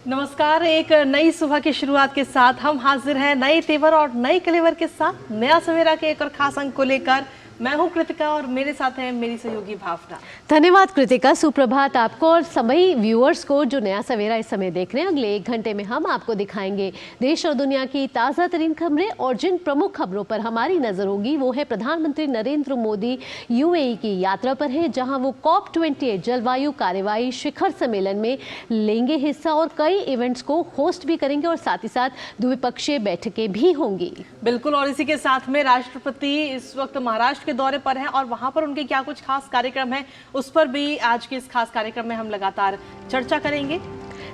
नमस्कार। एक नई सुबह की शुरुआत के साथ हम हाजिर हैं नए तेवर और नए कलेवर के साथ नया सवेरा के एक और खास अंक को लेकर। मैं हूं कृतिका और मेरे साथ है मेरी सहयोगी भावना। धन्यवाद कृतिका। सुप्रभात आपको और सभी व्यूअर्स को जो नया सवेरा इस समय देख रहे हैं। अगले 1 घंटे में हम आपको दिखाएंगे देश और दुनिया की ताज़ा तरीन खबरें और जिन प्रमुख खबरों पर हमारी नजर होगी वो है प्रधानमंत्री नरेंद्र मोदी यूएई की यात्रा पर है, जहां वो COP28 जलवायु कार्रवाई शिखर सम्मेलन में लेंगे हिस्सा और कई इवेंट्स को होस्ट भी करेंगे और साथ ही साथ द्विपक्षीय बैठकें भी होंगी। बिल्कुल, और इसी के साथ में राष्ट्रपति इस वक्त महाराष्ट्र के दौरे पर हैं और वहां पर उनके क्या कुछ खास कार्यक्रम हैं उस पर भी आज के इस खास कार्यक्रम में हम लगातार चर्चा करेंगे।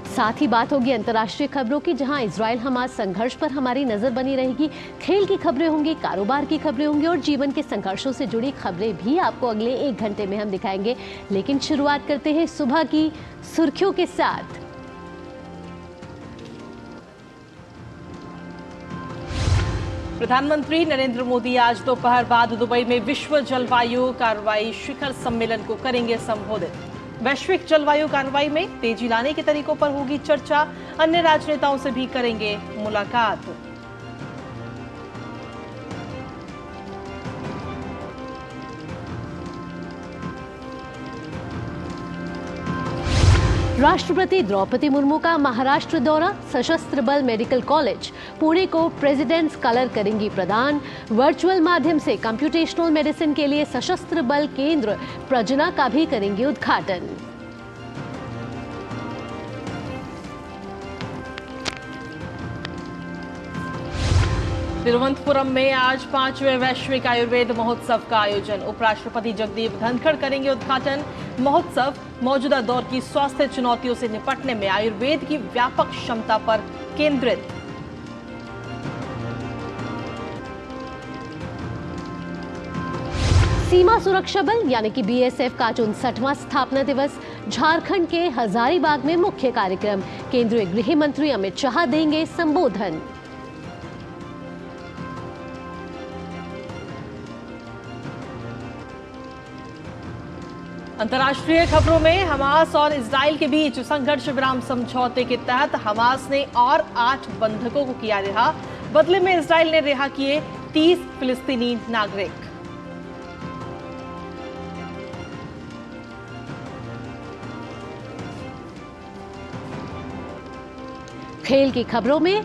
साथ ही बात होगी अंतर्राष्ट्रीय खबरों की, जहां इजराइल हमास संघर्ष पर हमारी नजर बनी रहेगी। खेल की खबरें होंगी, कारोबार की खबरें होंगी और जीवन के संघर्षों से जुड़ी खबरें भी आपको अगले 1 घंटे में हम दिखाएंगे। लेकिन शुरुआत करते हैं सुबह की सुर्खियों के साथ। प्रधानमंत्री नरेंद्र मोदी आज दोपहर बाद दुबई में विश्व जलवायु कार्रवाई शिखर सम्मेलन को करेंगे संबोधित। वैश्विक जलवायु कार्रवाई में तेजी लाने के तरीकों पर होगी चर्चा। अन्य राजनेताओं से भी करेंगे मुलाकात। राष्ट्रपति द्रौपदी मुर्मू का महाराष्ट्र दौरा, सशस्त्र बल मेडिकल कॉलेज पुणे को प्रेसिडेंट्स कलर करेंगी प्रदान। वर्चुअल माध्यम से कंप्यूटेशनल मेडिसिन के लिए सशस्त्र बल केंद्र प्रजना का भी करेंगे उद्घाटन। तिरुवनंतपुरम में आज 5वें वैश्विक आयुर्वेद महोत्सव का आयोजन। उपराष्ट्रपति जगदीप धनखड़ करेंगे उद्घाटन। महोत्सव मौजूदा दौर की स्वास्थ्य चुनौतियों से निपटने में आयुर्वेद की व्यापक क्षमता पर केंद्रित। सीमा सुरक्षा बल यानी कि BSF का 64वां स्थापना दिवस। झारखंड के हजारीबाग में मुख्य कार्यक्रम। केंद्रीय गृह मंत्री अमित शाह देंगे संबोधन। अंतर्राष्ट्रीय खबरों में हमास और इजराइल के बीच संघर्ष विराम समझौते के तहत हमास ने और 8 बंधकों को किया रिहा। बदले में इजराइल ने रिहा किए 30 फिलिस्तीनी नागरिक। खेल की खबरों में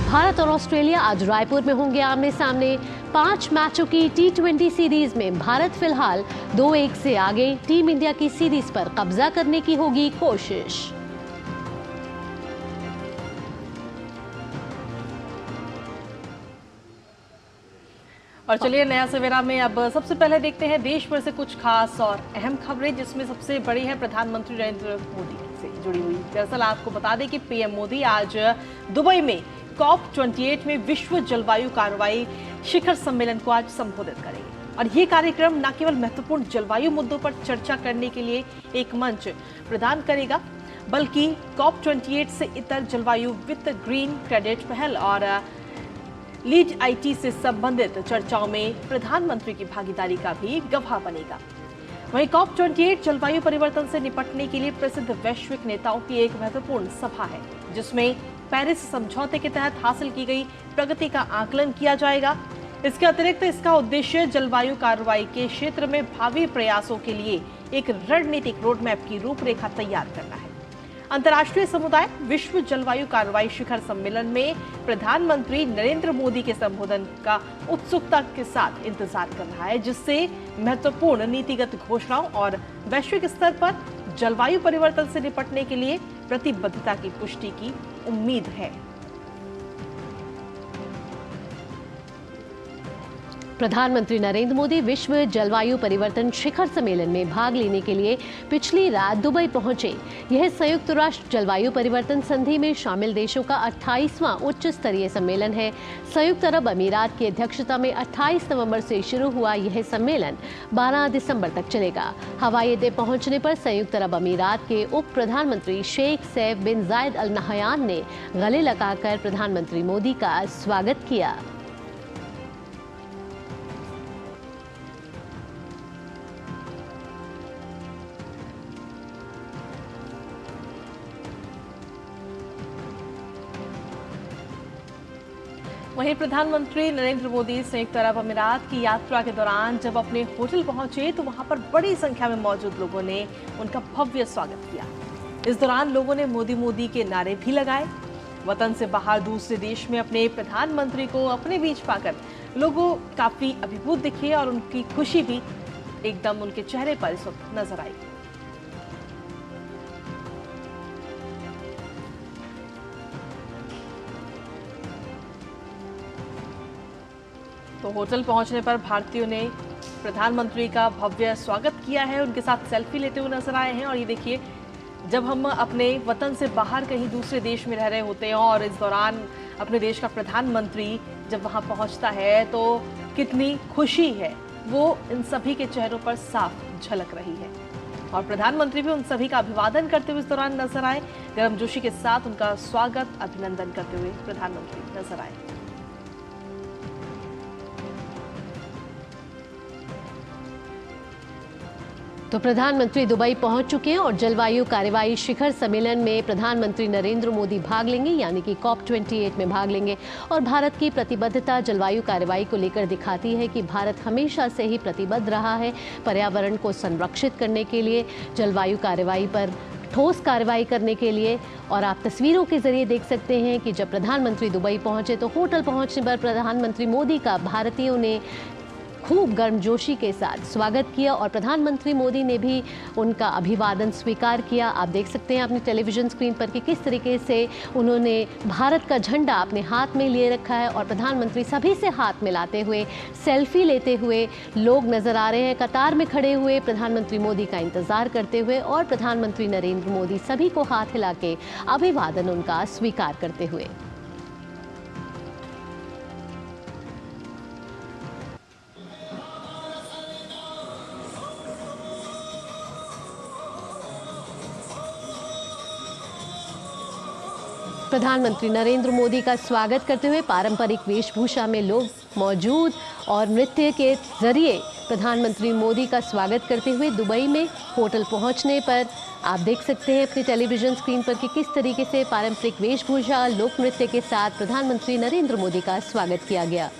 भारत और ऑस्ट्रेलिया आज रायपुर में होंगे आमने सामने। 5 मैचों की T20 सीरीज में भारत फिलहाल 2-1 से आगे। टीम इंडिया की सीरीज पर कब्जा करने की होगी कोशिश। और चलिए नया सवेरा में अब सबसे पहले देखते हैं देश भर से कुछ खास और अहम खबरें, जिसमें सबसे बड़ी है प्रधानमंत्री नरेंद्र मोदी से जुड़ी हुई। दरअसल आपको बता दें कि PM मोदी आज दुबई में COP28 में विश्व जलवायु कार्रवाई शिखर सम्मेलन को आज संबोधित करेंगे। और ये कार्यक्रम न केवल महत्वपूर्ण जलवायु मुद्दों पर चर्चा करने के लिए एक मंच प्रदान करेगा, बल्कि COP28 से इतर जलवायु वित्त, ग्रीन क्रेडिट पहल और लीड IT से संबंधित चर्चाओं में प्रधानमंत्री की भागीदारी का भी गवाह बनेगा। वहीं COP28 जलवायु परिवर्तन से निपटने के लिए प्रसिद्ध वैश्विक नेताओं की एक महत्वपूर्ण सभा है, जिसमें पेरिस समझौते के तहत हासिल की गई प्रगति का आकलन किया जाएगा। इसके अतिरिक्त इसका उद्देश्य जलवायु कार्रवाई के क्षेत्र में भावी प्रयासों के लिए एक रणनीतिक रोडमैप की रूपरेखा तैयार करना है। अंतर्राष्ट्रीय समुदाय विश्व जलवायु कार्रवाई शिखर सम्मेलन में प्रधानमंत्री नरेंद्र मोदी के संबोधन का उत्सुकता के साथ इंतजार कर रहा है, जिससे महत्वपूर्ण नीतिगत घोषणाओं और वैश्विक स्तर पर जलवायु परिवर्तन से निपटने के लिए प्रतिबद्धता की पुष्टि की उम्मीद है। प्रधानमंत्री नरेंद्र मोदी विश्व जलवायु परिवर्तन शिखर सम्मेलन में भाग लेने के लिए पिछली रात दुबई पहुंचे। यह संयुक्त राष्ट्र जलवायु परिवर्तन संधि में शामिल देशों का 28वां उच्च स्तरीय सम्मेलन है। संयुक्त अरब अमीरात की अध्यक्षता में 28 नवंबर से शुरू हुआ यह सम्मेलन 12 दिसंबर तक चलेगा। हवाई अड्डे पहुंचने पर संयुक्त अरब अमीरात के उप प्रधानमंत्री शेख सैफ बिन जायद अल नहयान ने गले लगाकर प्रधानमंत्री मोदी का स्वागत किया। वहीं प्रधानमंत्री नरेंद्र मोदी संयुक्त अरब अमीरात की यात्रा के दौरान जब अपने होटल पहुंचे तो वहां पर बड़ी संख्या में मौजूद लोगों ने उनका भव्य स्वागत किया। इस दौरान लोगों ने मोदी मोदी के नारे भी लगाए। वतन से बाहर दूसरे देश में अपने प्रधानमंत्री को अपने बीच पाकर लोगों काफी अभिभूत दिखे और उनकी खुशी भी एकदम उनके चेहरे पर इस वक्त नजर आई। तो होटल पहुंचने पर भारतीयों ने प्रधानमंत्री का भव्य स्वागत किया है, उनके साथ सेल्फी लेते हुए नजर आए हैं। और ये देखिए, जब हम अपने वतन से बाहर कहीं दूसरे देश में रह रहे होते हैं और इस दौरान अपने देश का प्रधानमंत्री जब वहां पहुंचता है तो कितनी खुशी है वो इन सभी के चेहरों पर साफ झलक रही है। और प्रधानमंत्री भी उन सभी का अभिवादन करते हुए इस दौरान नजर आए। गर्मजोशी के साथ उनका स्वागत अभिनंदन करते हुए प्रधानमंत्री नजर आए। तो प्रधानमंत्री दुबई पहुंच चुके हैं और जलवायु कार्रवाई शिखर सम्मेलन में प्रधानमंत्री नरेंद्र मोदी भाग लेंगे, यानी कि COP28 में भाग लेंगे। और भारत की प्रतिबद्धता जलवायु कार्रवाई को लेकर दिखाती है कि भारत हमेशा से ही प्रतिबद्ध रहा है पर्यावरण को संरक्षित करने के लिए, जलवायु कार्रवाई पर ठोस कार्रवाई करने के लिए। और आप तस्वीरों के जरिए देख सकते हैं कि जब प्रधानमंत्री दुबई पहुंचे तो होटल पहुंचने पर प्रधानमंत्री मोदी का भारतीयों ने खूब गर्मजोशी के साथ स्वागत किया और प्रधानमंत्री मोदी ने भी उनका अभिवादन स्वीकार किया। आप देख सकते हैं अपनी टेलीविजन स्क्रीन पर कि किस तरीके से उन्होंने भारत का झंडा अपने हाथ में लिए रखा है और प्रधानमंत्री सभी से हाथ मिलाते हुए सेल्फी लेते हुए लोग नजर आ रहे हैं। कतार में खड़े हुए प्रधानमंत्री मोदी का इंतजार करते हुए और प्रधानमंत्री नरेंद्र मोदी सभी को हाथ हिला के अभिवादन उनका स्वीकार करते हुए। प्रधानमंत्री नरेंद्र मोदी का स्वागत करते हुए पारंपरिक वेशभूषा में लोग मौजूद और नृत्य के जरिए प्रधानमंत्री मोदी का स्वागत करते हुए दुबई में होटल पहुंचने पर आप देख सकते हैं अपनी टेलीविजन स्क्रीन पर कि किस तरीके से पारंपरिक वेशभूषा लोक नृत्य के साथ प्रधानमंत्री नरेंद्र मोदी का स्वागत किया गया।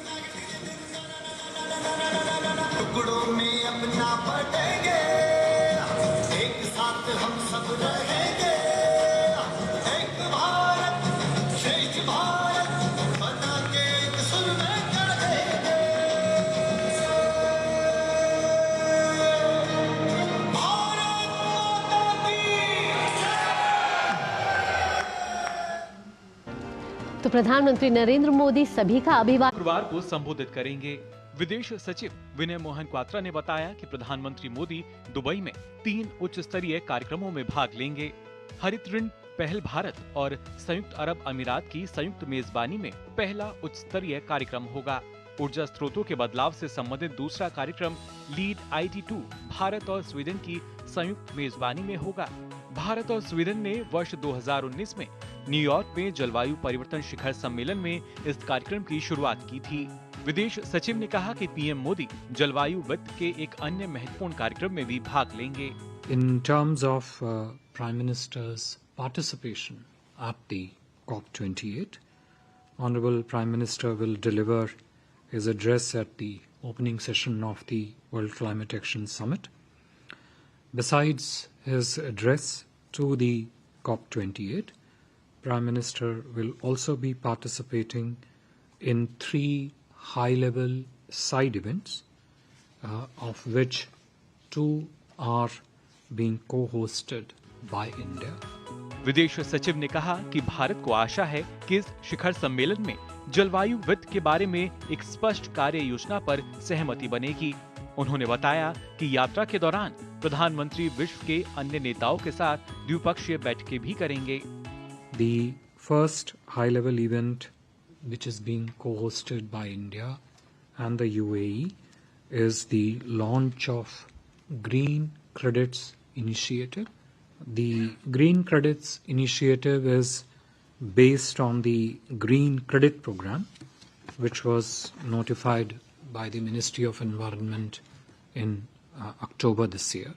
तो प्रधानमंत्री नरेंद्र मोदी सभी का अभिवादन शुक्रवार को संबोधित करेंगे। विदेश सचिव विनय मोहन क्वात्रा ने बताया कि प्रधानमंत्री मोदी दुबई में 3 उच्च स्तरीय कार्यक्रमों में भाग लेंगे। हरित ऋण पहल भारत और संयुक्त अरब अमीरात की संयुक्त मेजबानी में पहला उच्च स्तरीय कार्यक्रम होगा। ऊर्जा स्रोतों के बदलाव से संबंधित दूसरा कार्यक्रम लीड IT2 भारत और स्वीडन की संयुक्त मेजबानी में होगा। भारत और स्वीडन ने वर्ष 2019 में न्यूयॉर्क में जलवायु परिवर्तन शिखर सम्मेलन में इस कार्यक्रम की शुरुआत की थी। विदेश सचिव ने कहा कि पीएम मोदी जलवायु वित्त के एक अन्य महत्वपूर्ण कार्यक्रम में भी भाग लेंगे। In terms of Prime Minister's participation at the COP28, Honorable Prime Minister will deliver his address at the opening session of the World Climate Action Summit. Besides his address to the COP28, Prime Minister will also be participating in 3 high-level side events, of which 2 are being co-hosted by India. विदेश सचिव ने कहा कि भारत को आशा है कि इस शिखर सम्मेलन में जलवायु वित्त के बारे में एक स्पष्ट कार्य योजना पर सहमति बनेगी। उन्होंने बताया कि यात्रा के दौरान प्रधानमंत्री विश्व के अन्य नेताओं के साथ द्विपक्षीय बैठकें भी करेंगे। The first high-level event, which is being co-hosted by India and the UAE, is the launch of Green Credits Initiative. The Green Credits Initiative is based on the Green Credit Program, which was notified by the Ministry of Environment in October this year,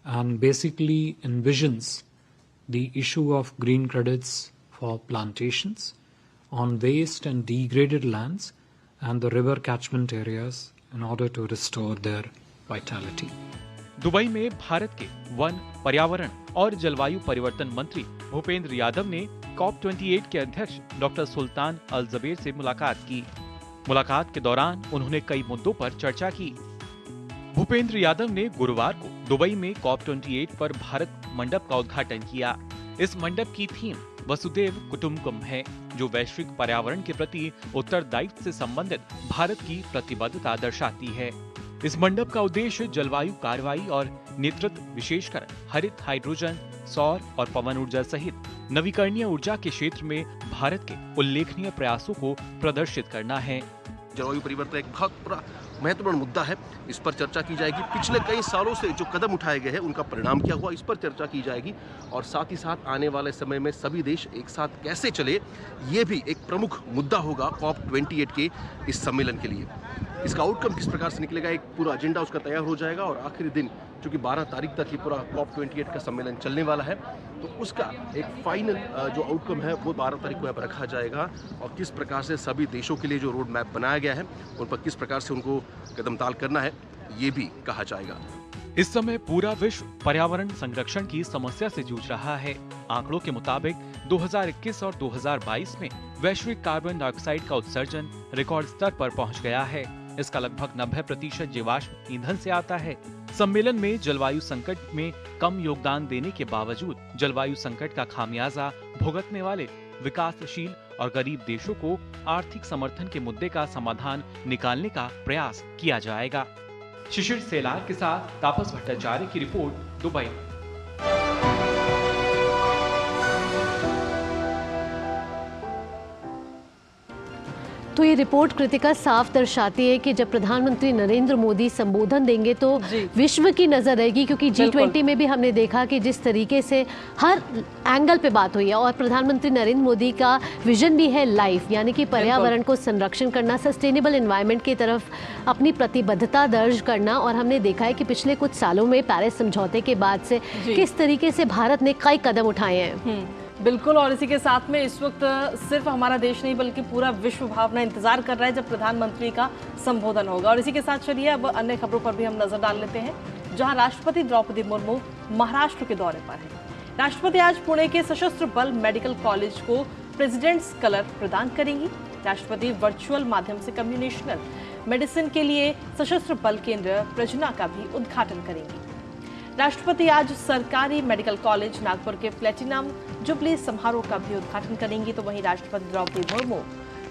and basically envisions the issue of green credits for plantations on waste and degraded lands and the river catchment areas in order to restore their vitality. Dubai में भारत के one, पर्यावरण और जलवायु परिवर्तन मंत्री भूपेंद्र यादव ने COP28 के अध्यक्ष डॉक्टर सुल्तान अल जबेर से मुलाकात की। मुलाकात के दौरान उन्होंने कई मुद्दों पर चर्चा की। भूपेंद्र यादव ने गुरुवार को दुबई में COP28 पर भारत मंडप का उद्घाटन किया। इस मंडप की थीम वसुदेव कुटुम्बकम है, जो वैश्विक पर्यावरण के प्रति उत्तरदायित्व से संबंधित भारत की प्रतिबद्धता दर्शाती है। इस मंडप का उद्देश्य जलवायु कार्रवाई और नेतृत्व, विशेषकर हरित हाइड्रोजन, सौर और पवन ऊर्जा सहित नवीकरणीय ऊर्जा के क्षेत्र में भारत के उल्लेखनीय प्रयासों को प्रदर्शित करना है। जलवायु परिवर्तन एक बहुत बड़ा महत्वपूर्ण मुद्दा है, इस पर चर्चा की जाएगी। पिछले कई सालों से जो कदम उठाए गए हैं उनका परिणाम क्या हुआ, इस पर चर्चा की जाएगी। और साथ ही साथ आने वाले समय में सभी देश एक साथ कैसे चले, ये भी एक प्रमुख मुद्दा होगा COP28 के इस सम्मेलन के लिए। इसका आउटकम किस प्रकार से निकलेगा, एक पूरा एजेंडा उसका तैयार हो जाएगा। और आखिरी दिन चूंकि 12 तारीख तक ये पूरा COP28 का सम्मेलन चलने वाला है, तो उसका एक फाइनल जो आउटकम है वो 12 तारीख को यहाँ पर रखा जाएगा। और किस प्रकार से सभी देशों के लिए जो रोड मैप बनाया गया है उन पर किस प्रकार से उनको कदमताल करना है, ये भी कहा जाएगा। इस समय पूरा विश्व पर्यावरण संरक्षण की समस्या से जूझ रहा है। आंकड़ों के मुताबिक 2021 और 2022 में वैश्विक कार्बन डाइऑक्साइड का उत्सर्जन रिकॉर्ड स्तर पर पहुंच गया है। इसका लगभग 90% जीवाश्म ईंधन से आता है। सम्मेलन में जलवायु संकट में कम योगदान देने के बावजूद जलवायु संकट का खामियाजा भुगतने वाले विकासशील और गरीब देशों को आर्थिक समर्थन के मुद्दे का समाधान निकालने का प्रयास किया जाएगा। शिशिर सेलार के साथ तापस भट्टाचार्य की रिपोर्ट, दुबई। तो ये रिपोर्ट कृतिका साफ दर्शाती है कि जब प्रधानमंत्री नरेंद्र मोदी संबोधन देंगे तो विश्व की नजर रहेगी, क्योंकि G20 में भी हमने देखा कि जिस तरीके से हर एंगल पे बात हुई है। और प्रधानमंत्री नरेंद्र मोदी का विजन भी है लाइफ, यानी कि पर्यावरण को संरक्षण करना, सस्टेनेबल एनवायरनमेंट की तरफ अपनी प्रतिबद्धता दर्ज करना। और हमने देखा है कि पिछले कुछ सालों में पेरिस समझौते के बाद से किस तरीके से भारत ने कई कदम उठाए हैं। बिल्कुल। और इसी के साथ में इस वक्त सिर्फ हमारा देश नहीं बल्कि पूरा विश्व भावना इंतजार कर रहा है जब प्रधानमंत्री का संबोधन होगा। और इसी के साथ चलिए अब अन्य खबरों पर भी हम नजर डाल लेते हैं, जहां राष्ट्रपति द्रौपदी मुर्मू महाराष्ट्र के दौरे पर हैं। राष्ट्रपति आज पुणे के सशस्त्र बल मेडिकल कॉलेज को प्रेसिडेंट्स कलर प्रदान करेंगी। राष्ट्रपति वर्चुअल माध्यम से कम्युनिकेशनल मेडिसिन के लिए सशस्त्र बल केंद्र प्रजना का भी उद्घाटन करेंगी। राष्ट्रपति आज सरकारी मेडिकल कॉलेज नागपुर के प्लेटिनम जुबली समारोह का भी उद्घाटन करेंगी। तो वहीं राष्ट्रपति द्रौपदी मुर्मू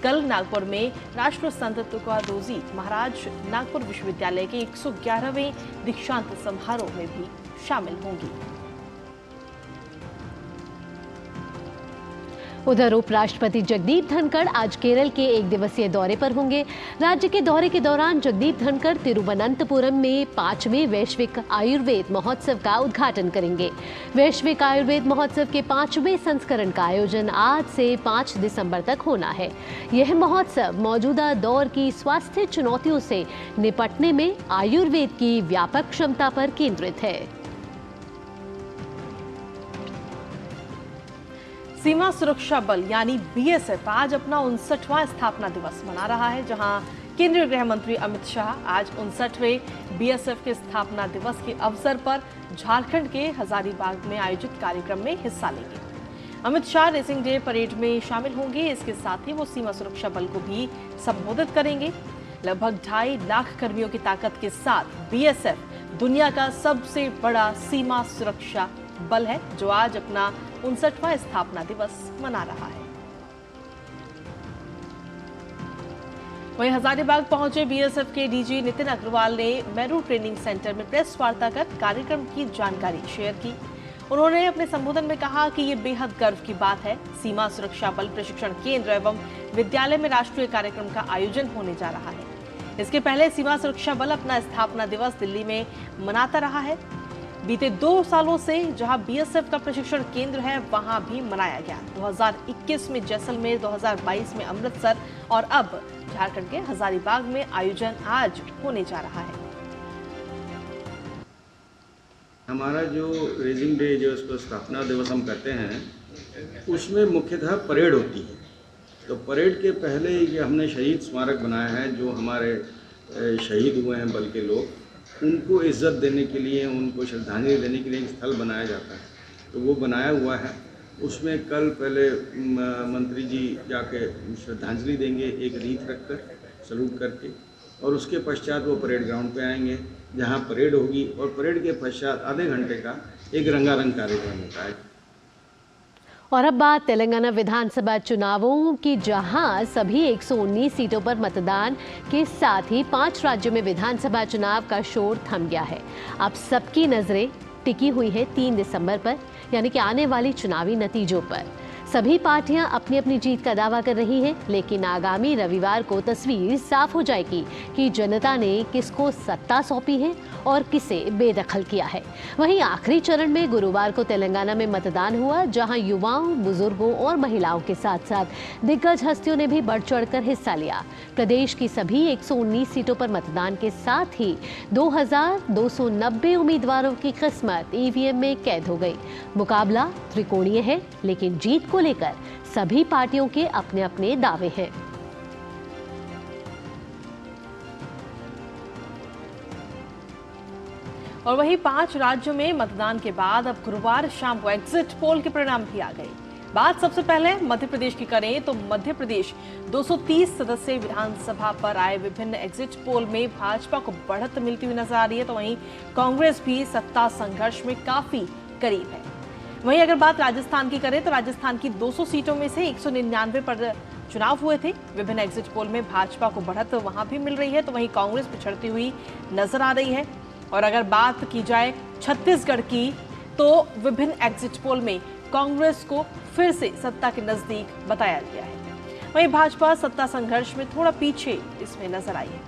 कल नागपुर में राष्ट्र संत तुकादोजी महाराज नागपुर विश्वविद्यालय के 111वें दीक्षांत समारोह में भी शामिल होंगी। उधर उपराष्ट्रपति जगदीप धनखड़ आज केरल के एक दिवसीय दौरे पर होंगे। राज्य के दौरे के दौरान जगदीप धनखड़ तिरुवनंतपुरम में 5वें वैश्विक आयुर्वेद महोत्सव का उद्घाटन करेंगे। वैश्विक आयुर्वेद महोत्सव के 5वें संस्करण का आयोजन आज से 5 दिसंबर तक होना है। यह महोत्सव मौजूदा दौर की स्वास्थ्य चुनौतियों से निपटने में आयुर्वेद की व्यापक क्षमता पर केंद्रित है। सीमा सुरक्षा बल यानी BSF आज अपना 59वां स्थापना दिवस मना रहा है, जहां केंद्रीय गृह मंत्री अमित शाह आज 59वें BSF के स्थापना दिवस के अवसर पर झारखंड के हजारीबाग में आयोजित कार्यक्रम में हिस्सा लेंगे। Amit Shah racing day parade में शामिल होंगे। इसके साथ ही वो सीमा सुरक्षा बल को भी संबोधित करेंगे। लगभग 2.5 लाख कर्मियों की ताकत के साथ BSF दुनिया का सबसे बड़ा सीमा सुरक्षा बल है, जो आज अपना 59वां स्थापना दिवस मना रहा है। वहीं हजारीबाग पहुंचे BSF के DG नितिन अग्रवाल ने मेरू ट्रेनिंग सेंटर में प्रेस वार्ता कर कार्यक्रम की जानकारी शेयर की। उन्होंने अपने संबोधन में कहा कि ये बेहद गर्व की बात है। सीमा सुरक्षा बल प्रशिक्षण केंद्र एवं विद्यालय में राष्ट्रीय कार्यक्रम का आयोजन होने जा रहा है। इसके पहले सीमा सुरक्षा बल अपना स्थापना दिवस दिल्ली में मनाता रहा है। बीते 2 सालों से जहां BSF का प्रशिक्षण केंद्र है वहां भी मनाया गया। 2021 में जैसलमेर, 2022 में अमृतसर और अब झारखंड के हजारीबाग में आयोजन आज होने जा रहा है। हमारा जो रेजिंग डे जो स्थापना दिवस हम करते हैं उसमें मुख्यतः परेड होती है। तो परेड के पहले ये हमने शहीद स्मारक बनाया है, जो हमारे शहीद हुए हैं बल के लोग, उनको इज्जत देने के लिए, उनको श्रद्धांजलि देने के लिए एक स्थल बनाया जाता है, तो वो बनाया हुआ है। उसमें कल पहले मंत्री जी जाके श्रद्धांजलि देंगे एक रीत रखकर, सलूट करके, और उसके पश्चात वो परेड ग्राउंड पे आएंगे, जहां परेड होगी, और परेड के पश्चात आधे घंटे का एक रंगारंग कार्यक्रम होता है। और अब बात तेलंगाना विधानसभा चुनावों की, जहां सभी 119 सीटों पर मतदान के साथ ही 5 राज्यों में विधानसभा चुनाव का शोर थम गया है। अब सबकी नजरें टिकी हुई है 3 दिसंबर पर, यानी कि आने वाली चुनावी नतीजों पर। सभी पार्टियां अपनी अपनी जीत का दावा कर रही हैं, लेकिन आगामी रविवार को तस्वीर साफ हो जाएगी कि जनता ने किसको सत्ता सौंपी है और किसे बेदखल किया है। वहीं आखिरी चरण में गुरुवार को तेलंगाना में मतदान हुआ, जहां युवाओं, बुजुर्गों और महिलाओं के साथ साथ दिग्गज हस्तियों ने भी बढ़ चढ़कर हिस्सा लिया। प्रदेश की सभी 119 सीटों पर मतदान के साथ ही 2290 उम्मीदवारों की किस्मत ईवीएम में कैद हो गई। मुकाबला त्रिकोणीय है, लेकिन जीत को लेकर सभी पार्टियों के अपने अपने दावे हैं। और वहीं 5 राज्यों में मतदान के बाद अब गुरुवार शाम को एग्जिट पोल के परिणाम भी आ गए। बात सबसे पहले मध्य प्रदेश की करें तो मध्य प्रदेश 230 सदस्यीय विधानसभा पर आए विभिन्न एग्जिट पोल में भाजपा को बढ़त मिलती हुई नजर आ रही है, तो वहीं कांग्रेस भी सत्ता संघर्ष में काफी करीब है। वहीं अगर बात राजस्थान की करें तो राजस्थान की 200 सीटों में से 199 पर चुनाव हुए थे। विभिन्न एग्जिट पोल में भाजपा को बढ़त वहां भी मिल रही है, तो वहीं कांग्रेस पिछड़ती हुई नजर आ रही है। और अगर बात की जाए छत्तीसगढ़ की, तो विभिन्न एग्जिट पोल में कांग्रेस को फिर से सत्ता के नजदीक बताया गया है। वहीं भाजपा सत्ता संघर्ष में थोड़ा पीछे इसमें नजर आई है।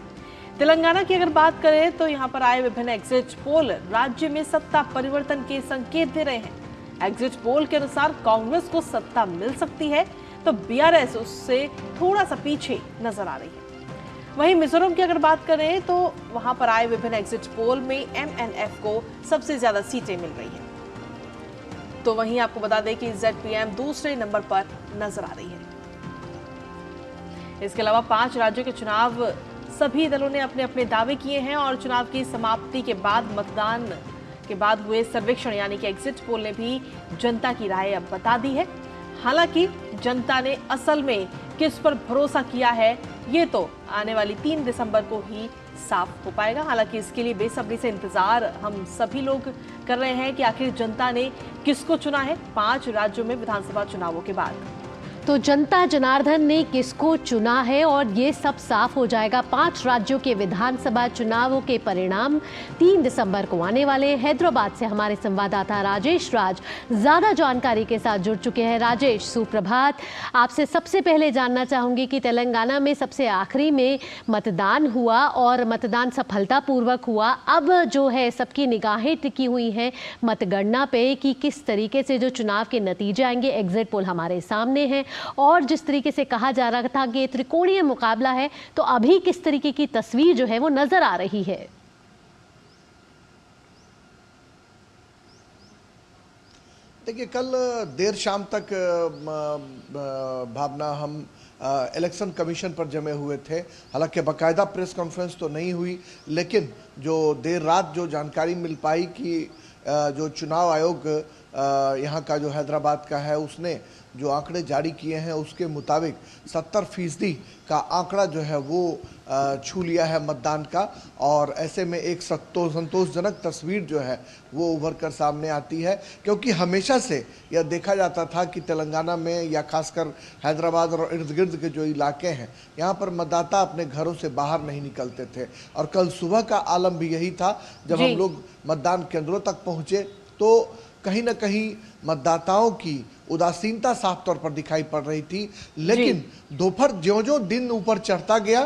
तेलंगाना की अगर बात करें तो यहां पर आए विभिन्न एग्जिट पोल राज्य में सत्ता परिवर्तन के संकेत दे रहे हैं। एग्जिट पोल के अनुसार कांग्रेस को सत्ता मिल सकती है, तो बीआरएस उससे थोड़ा सा पीछे नजर आ रही है। वहीं मिजोरम की अगर बात करें तो वहां पर आए विभिन्न एग्जिट पोल में एमएनएफ को सबसे ज्यादा सीटें मिल रही हैं। तो वहीं आपको बता दें कि जेडपीएम दूसरे नंबर पर नजर आ रही है। इसके अलावा 5 राज्यों के चुनाव सभी दलों ने अपने अपने दावे किए हैं और चुनाव की समाप्ति के बाद मतदान के बाद हुए सर्वेक्षण यानी कि एग्जिट पोल ने भी जनता की राय अब बता दी है। हालांकि जनता ने असल में किस पर भरोसा किया है, ये तो आने वाली 3 दिसंबर को ही साफ हो पाएगा। हालांकि इसके लिए बेसब्री से इंतजार हम सभी लोग कर रहे हैं कि आखिर जनता ने किसको चुना है 5 राज्यों में विधानसभा चुनावों के बाद। तो जनता जनार्दन ने किसको चुना है और ये सब साफ हो जाएगा 5 राज्यों के विधानसभा चुनावों के परिणाम 3 दिसंबर को आने वाले। हैदराबाद से हमारे संवाददाता राजेश राज ज्यादा जानकारी के साथ जुड़ चुके हैं। राजेश, सुप्रभात। आपसे सबसे पहले जानना चाहूंगी कि तेलंगाना में सबसे आखिरी में मतदान हुआ और मतदान सफलतापूर्वक हुआ। अब जो है सबकी निगाहें टिकी हुई हैं मतगणना पे कि किस तरीके से जो चुनाव के नतीजे आएंगे। एग्जिट पोल हमारे सामने हैं और जिस तरीके से कहा जा रहा था कि त्रिकोणीय मुकाबला है, तो अभी किस तरीके की तस्वीर जो है वो नजर आ रही है? देखिए, कल देर शाम तक भावना हम इलेक्शन कमीशन पर जमे हुए थे। हालांकि बाकायदा प्रेस कॉन्फ्रेंस तो नहीं हुई, लेकिन जो देर रात जो जानकारी मिल पाई कि जो चुनाव आयोग यहाँ का जो हैदराबाद का है, उसने जो आंकड़े जारी किए हैं उसके मुताबिक 70% का आंकड़ा जो है वो छू लिया है मतदान का। और ऐसे में एक संतोषजनक तस्वीर जो है वो उभर कर सामने आती है, क्योंकि हमेशा से यह देखा जाता था कि तेलंगाना में या खासकर हैदराबाद और इर्द गिर्द के जो इलाके हैं, यहाँ पर मतदाता अपने घरों से बाहर नहीं निकलते थे। और कल सुबह का आलम भी यही था। जब हम लोग मतदान केंद्रों तक पहुँचे तो कहीं ना कहीं मतदाताओं की उदासीनता साफ तौर पर दिखाई पड़ रही थी। लेकिन दोपहर ज्यों-ज्यों दिन ऊपर चढ़ता गया,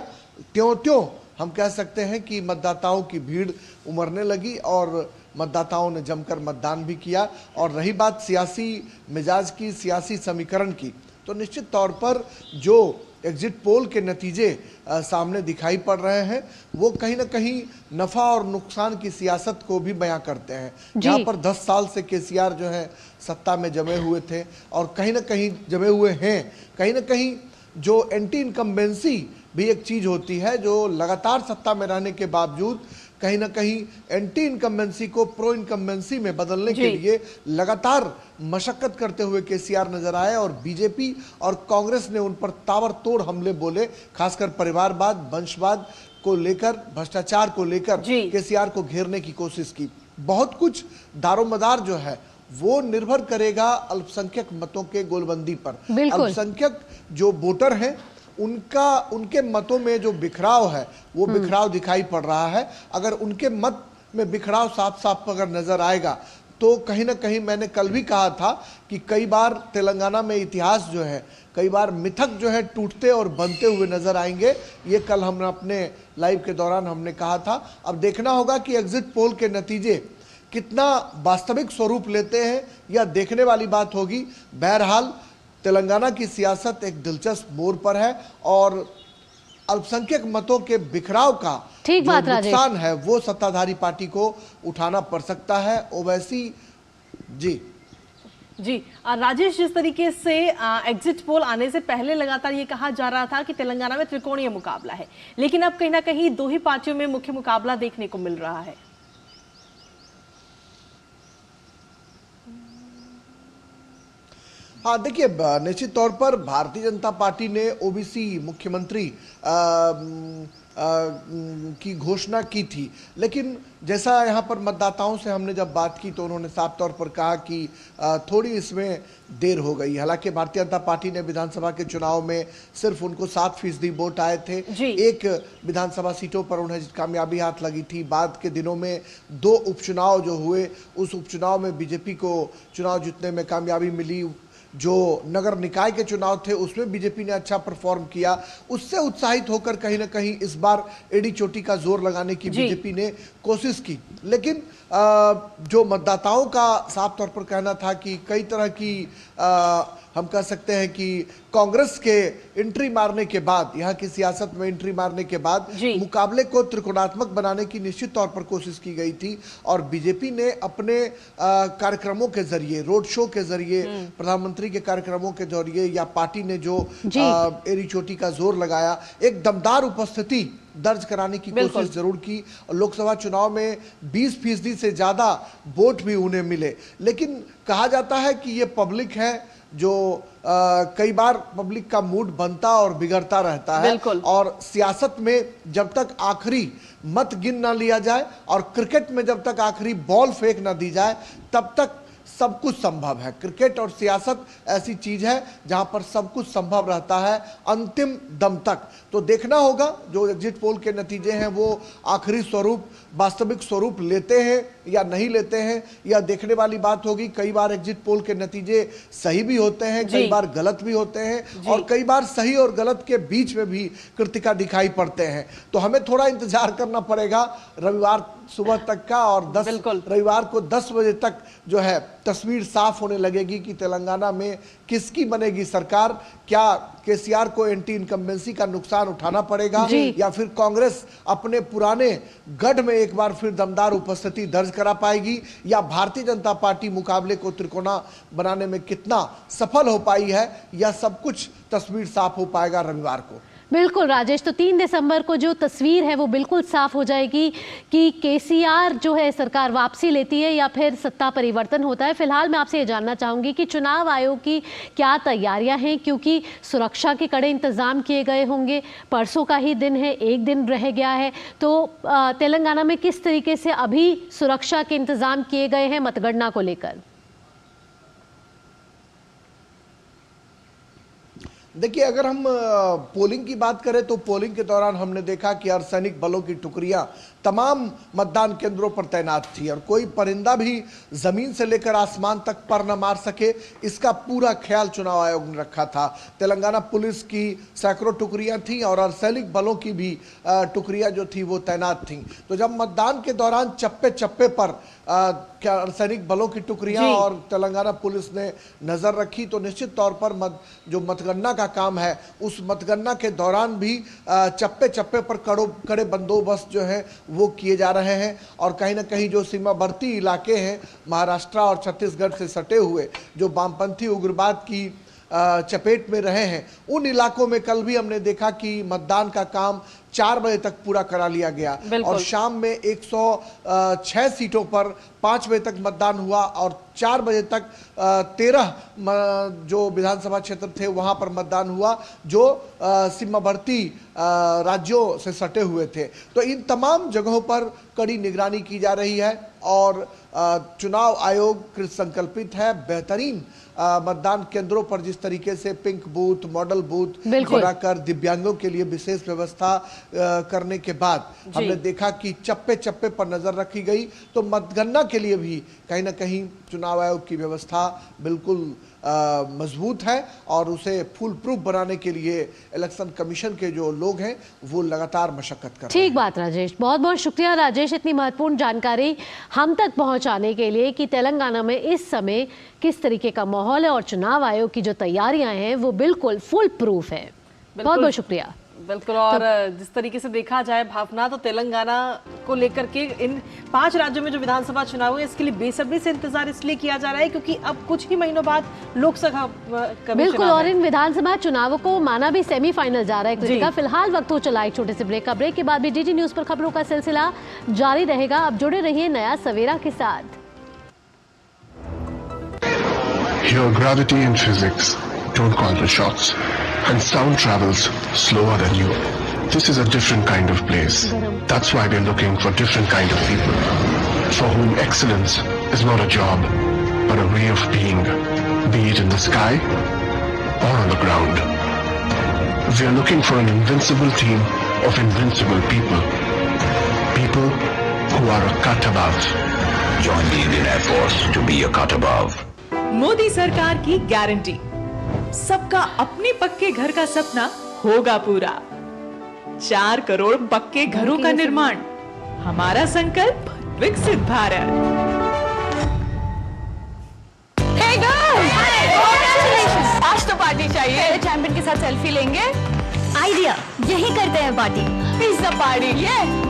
त्यों-त्यों हम कह सकते हैं कि मतदाताओं की भीड़ उमड़ने लगी और मतदाताओं ने जमकर मतदान भी किया। और रही बात सियासी मिजाज की, सियासी समीकरण की, तो निश्चित तौर पर जो एग्जिट पोल के नतीजे सामने दिखाई पड़ रहे हैं वो कहीं ना कहीं नफ़ा और नुकसान की सियासत को भी बयां करते हैं। जहाँ पर 10 साल से केसीआर जो है सत्ता में जमे हुए थे और कहीं ना कहीं जमे हुए हैं, कहीं ना कहीं जो एंटी इनकम्बेंसी भी एक चीज होती है, जो लगातार सत्ता में रहने के बावजूद कहीं ना कहीं एंटी इनकम्बेंसी को प्रो इनकम्बेंसी में बदलने के लिए लगातार मशक्कत करते हुए केसीआर नजर आए और बीजेपी और कांग्रेस ने उन पर ताबड़तोड़ हमले बोले, खासकर परिवारवाद, वंशवाद को लेकर, भ्रष्टाचार को लेकर केसीआर को घेरने की कोशिश की। बहुत कुछ दारोमदार जो है वो निर्भर करेगा अल्पसंख्यक मतों के गोलबंदी पर। अल्पसंख्यक जो वोटर हैं उनके मतों में जो बिखराव है वो बिखराव दिखाई पड़ रहा है। अगर उनके मत में बिखराव साफ साफ अगर नजर आएगा तो कहीं ना कहीं, मैंने कल भी कहा था कि कई बार तेलंगाना में इतिहास जो है, कई बार मिथक जो है टूटते और बनते हुए नजर आएंगे। ये कल हमने अपने लाइव के दौरान हमने कहा था। अब देखना होगा कि एग्जिट पोल के नतीजे कितना वास्तविक स्वरूप लेते हैं, यह देखने वाली बात होगी। बहरहाल तेलंगाना की सियासत एक दिलचस्प मोड़ पर है और अल्पसंख्यक मतों के बिखराव का जो नुकसान है वो सत्ताधारी पार्टी को उठाना पड़ सकता है। ओवैसी जी राजेश, जिस तरीके से एग्जिट पोल आने से पहले लगातार ये कहा जा रहा था कि तेलंगाना में त्रिकोणीय मुकाबला है, लेकिन अब कहीं ना कहीं दो ही पार्टियों में मुख्य मुकाबला देखने को मिल रहा है। हाँ, देखिए, निश्चित तौर पर भारतीय जनता पार्टी ने ओबीसी मुख्यमंत्री की घोषणा की थी, लेकिन जैसा यहाँ पर मतदाताओं से हमने जब बात की तो उन्होंने साफ तौर पर कहा कि थोड़ी इसमें देर हो गई। हालांकि भारतीय जनता पार्टी ने विधानसभा के चुनाव में सिर्फ उनको 7% वोट आए थे। एक विधानसभा सीटों पर उन्हें कामयाबी हाथ लगी थी। बाद के दिनों में 2 उपचुनाव जो हुए, उस उपचुनाव में बीजेपी को चुनाव जीतने में कामयाबी मिली। जो नगर निकाय के चुनाव थे उसमें बीजेपी ने अच्छा परफॉर्म किया। उससे उत्साहित होकर कहीं ना कहीं इस बार एड़ी चोटी का जोर लगाने की बीजेपी ने कोशिश की, लेकिन जो मतदाताओं का साफ तौर पर कहना था कि कई तरह की हम कह सकते हैं कि कांग्रेस के एंट्री मारने के बाद, यहाँ की सियासत में एंट्री मारने के बाद मुकाबले को त्रिकोणात्मक बनाने की निश्चित तौर पर कोशिश की गई थी और बीजेपी ने अपने कार्यक्रमों के जरिए, रोड शो के जरिए, प्रधानमंत्री के कार्यक्रमों के जरिए या पार्टी ने जो एड़ी चोटी का जोर लगाया, एक दमदार उपस्थिति दर्ज कराने की कोशिश जरूर की। और लोकसभा चुनाव में 20% से ज्यादा वोट भी उन्हें मिले। लेकिन कहा जाता है कि ये पब्लिक है जो कई बार पब्लिक का मूड बनता और बिगड़ता रहता है और सियासत में जब तक आखिरी मत गिन ना लिया जाए और क्रिकेट में जब तक आखिरी बॉल फेंक ना दी जाए तब तक सब कुछ संभव है। क्रिकेट और सियासत ऐसी चीज है जहां पर सब कुछ संभव रहता है अंतिम दम तक। तो देखना होगा जो एग्जिट पोल के नतीजे हैं वो आखिरी स्वरूप, वास्तविक स्वरूप लेते हैं या नहीं लेते हैं, यह देखने वाली बात होगी। कई बार एग्जिट पोल के नतीजे सही भी होते हैं, कई बार गलत भी होते हैं और कई बार सही और गलत के बीच में भी कृतिका दिखाई पड़ते हैं। तो हमें थोड़ा इंतजार करना पड़ेगा रविवार सुबह तक का और रविवार को 10 बजे तक जो है तस्वीर साफ होने लगेगी कि तेलंगाना में किसकी बनेगी सरकार। क्या केसीआर को एंटी इनकम्बेंसी का नुकसान उठाना पड़ेगा या फिर कांग्रेस अपने पुराने गढ़ में एक बार फिर दमदार उपस्थिति दर्ज करा पाएगी, या भारतीय जनता पार्टी मुकाबले को त्रिकोणा बनाने में कितना सफल हो पाई है, यह सब कुछ तस्वीर साफ हो पाएगा रविवार को। बिल्कुल राजेश, तो 3 दिसंबर को जो तस्वीर है वो बिल्कुल साफ हो जाएगी कि केसीआर जो है सरकार वापसी लेती है या फिर सत्ता परिवर्तन होता है। फिलहाल मैं आपसे ये जानना चाहूंगी कि चुनाव आयोग की क्या तैयारियां हैं, क्योंकि सुरक्षा के कड़े इंतजाम किए गए होंगे। परसों का ही दिन है, 1 दिन रह गया है, तो तेलंगाना में किस तरीके से अभी सुरक्षा के इंतजाम किए गए हैं मतगणना को लेकर? देखिए, अगर हम पोलिंग की बात करें तो पोलिंग के दौरान हमने देखा कि अर्धसैनिक बलों की टुकड़ियां तमाम मतदान केंद्रों पर तैनात थी और कोई परिंदा भी जमीन से लेकर आसमान तक पर न मार सके, इसका पूरा ख्याल चुनाव आयोग ने रखा था। तेलंगाना पुलिस की सैकड़ों टुकड़ियां थी और अर्धसैनिक बलों की भी टुकड़ियां जो थी वो तैनात थी। तो जब मतदान के दौरान चप्पे चप्पे पर अर्धसैनिक बलों की टुकड़ियां और तेलंगाना पुलिस ने नजर रखी, तो निश्चित तौर पर जो मतगणना का काम है उस मतगणना के दौरान भी चप्पे चप्पे पर कड़े बंदोबस्त जो है वो किए जा रहे हैं। और कहीं ना कहीं जो सीमावर्ती इलाके हैं महाराष्ट्र और छत्तीसगढ़ से सटे हुए, जो वामपंथी उग्रवाद की चपेट में रहे हैं, उन इलाकों में कल भी हमने देखा कि मतदान का काम 4 बजे तक पूरा करा लिया गया और शाम में 106 सीटों पर 5 बजे तक मतदान हुआ और 4 बजे तक 13 जो विधानसभा क्षेत्र थे वहां पर मतदान हुआ जो सीमावर्ती राज्यों से सटे हुए थे। तो इन तमाम जगहों पर कड़ी निगरानी की जा रही है और चुनाव आयोग कृत संकल्पित है बेहतरीन मतदान केंद्रों पर जिस तरीके से पिंक बूथ, मॉडल बूथ बनाकर दिव्यांगों के लिए विशेष व्यवस्था करने के बाद हमने देखा कि चप्पे चप्पे पर नजर रखी गई। तो मतगणना के लिए भी कहीं ना कहीं चुनाव आयोग की व्यवस्था बिल्कुल मजबूत है और उसे फुल प्रूफ बनाने के लिए इलेक्शन कमीशन के जो लोग हैं वो लगातार मशक्कत कर रहे हैं। ठीक बात राजेश, बहुत बहुत शुक्रिया राजेश, इतनी महत्वपूर्ण जानकारी हम तक पहुंचाने के लिए कि तेलंगाना में इस समय किस तरीके का माहौल है और चुनाव आयोग की जो तैयारियां हैं वो बिल्कुल फुल प्रूफ है। बहुत बहुत शुक्रिया। बिल्कुल, और जिस तरीके से देखा जाए भावना, तो तेलंगाना को लेकर के इन 5 राज्यों में जो विधानसभा चुनाव है इसके लिए बेसब्री से इंतजार इसलिए किया जा रहा है क्योंकि अब कुछ ही महीनों बाद लोकसभा का बिल्कुल, और इन विधानसभा चुनावों को माना भी सेमीफाइनल जा रहा है। फिलहाल वक्त हो चला एक छोटे से ब्रेक का। ब्रेक के बाद भी DD न्यूज पर खबरों का सिलसिला जारी रहेगा। अब जुड़े रहिए नया सवेरा के साथ। Here gravity and physics don't call the shots, and sound travels slower than you. This is a different kind of place. That's why we're looking for different kind of people, for whom excellence is not a job, but a way of being, be it in the sky or on the ground. We are looking for an invincible team of invincible people, people who are a cut above. Join the Indian Air Force to be a cut above. Modi सरकार की guarantee, सबका अपने पक्के घर का सपना होगा पूरा। 4 करोड़ पक्के घरों का निर्माण, हमारा संकल्प विकसित भारत। Hey girls! आज तो पार्टी चाहिए। चैंपियन के साथ सेल्फी लेंगे। आइडिया, यही करते हैं पार्टी। Pizza party. ये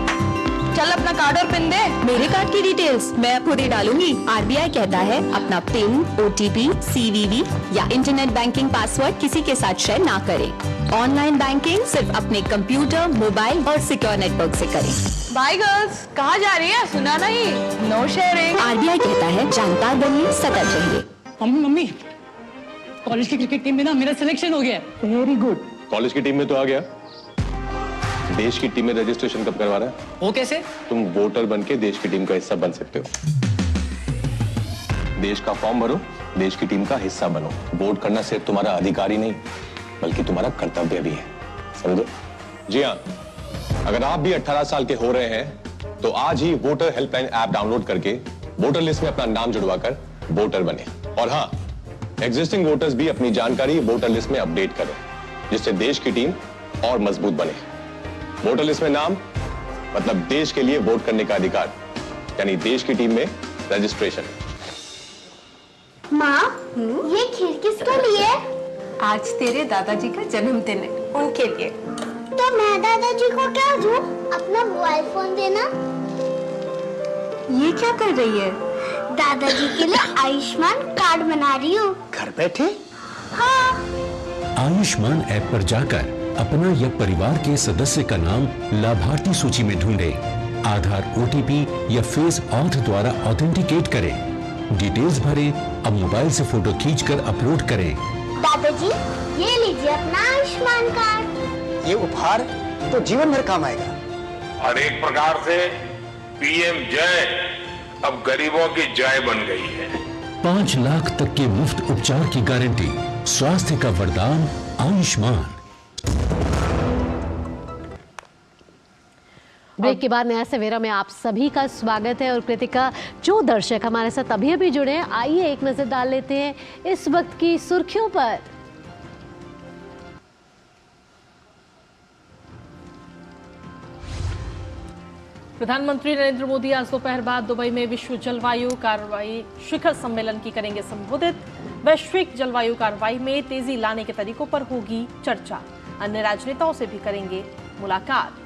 चल अपना कार्ड और पिन दे। मेरे कार्ड की डिटेल्स मैं खुद ही डालूंगी। RBI कहता है अपना पिन, OTP, CVV या इंटरनेट बैंकिंग पासवर्ड किसी के साथ शेयर ना करें। ऑनलाइन बैंकिंग सिर्फ अपने कंप्यूटर, मोबाइल और सिक्योर नेटवर्क से करें। बाय गर्ल्स, कहाँ जा रही है? सुना नहीं, नो शेयरिंग। RBI कहता है जानकार बनिए, सतर्क रहिए। मम्मी, कॉलेज की क्रिकेट टीम में ना मेरा सिलेक्शन हो गया है। Very good. कॉलेज की टीम में तो आ गया, देश की टीम में रजिस्ट्रेशन कब करवा रहा है? वो कैसे? तुम वोटर बन के देश की टीम का हिस्सा बन सकते हो। देश का फॉर्म भरो, देश की टीम का हिस्सा बनो। वोट करना सिर्फ तुम्हारा अधिकार ही नहीं बल्कि तुम्हारा कर्तव्य भी है, समझे? जी हाँ, अगर आप भी 18 साल के हो रहे हैं तो आज ही वोटर हेल्पलाइन ऐप डाउनलोड करके वोटर लिस्ट में अपना नाम जुड़वाकर वोटर बने। और हाँ, एग्जिस्टिंग वोटर्स भी अपनी जानकारी वोटर लिस्ट में अपडेट करें जिससे देश की टीम और मजबूत बने। वोटर लिस्ट में नाम मतलब देश के लिए वोट करने का अधिकार, यानी देश की टीम में रजिस्ट्रेशन। माँ, ये खीर किसके लिए? आज तेरे दादाजी का जन्मदिन है, उनके लिए। तो मैं दादाजी को क्या दूँ? अपना मोबाइल फोन देना। ये क्या कर रही है? दादाजी के लिए आयुष्मान कार्ड बना रही हूँ। घर बैठे? हाँ। आयुष्मान ऐप पर जाकर अपना या परिवार के सदस्य का नाम लाभार्थी सूची में ढूंढें, आधार, OTP या फेस ऑथ द्वारा ऑथेंटिकेट करें, डिटेल्स भरें, अब मोबाइल से फोटो खींचकर अपलोड करें। दादाजी, ये लीजिए अपना आयुष्मान कार्ड। ये उपहार तो जीवन भर काम आएगा। और एक प्रकार से PM जय अब गरीबों की जय बन गई है। 5 लाख तक के मुफ्त उपचार की गारंटी, स्वास्थ्य का वरदान आयुष्मान। ब्रेक के बाद नया सवेरा में आप सभी का स्वागत है। और कृतिका, जो दर्शक हमारे साथ अभी जुड़े हैं, आइए एक नजर डाल लेते हैं इस वक्त की सुर्खियों पर। प्रधानमंत्री नरेंद्र मोदी आज दोपहर बाद दुबई में विश्व जलवायु कार्रवाई शिखर सम्मेलन की करेंगे संबोधित। वैश्विक जलवायु कार्रवाई में तेजी लाने के तरीकों पर होगी चर्चा। अन्य राजनेताओं से भी करेंगे मुलाकात।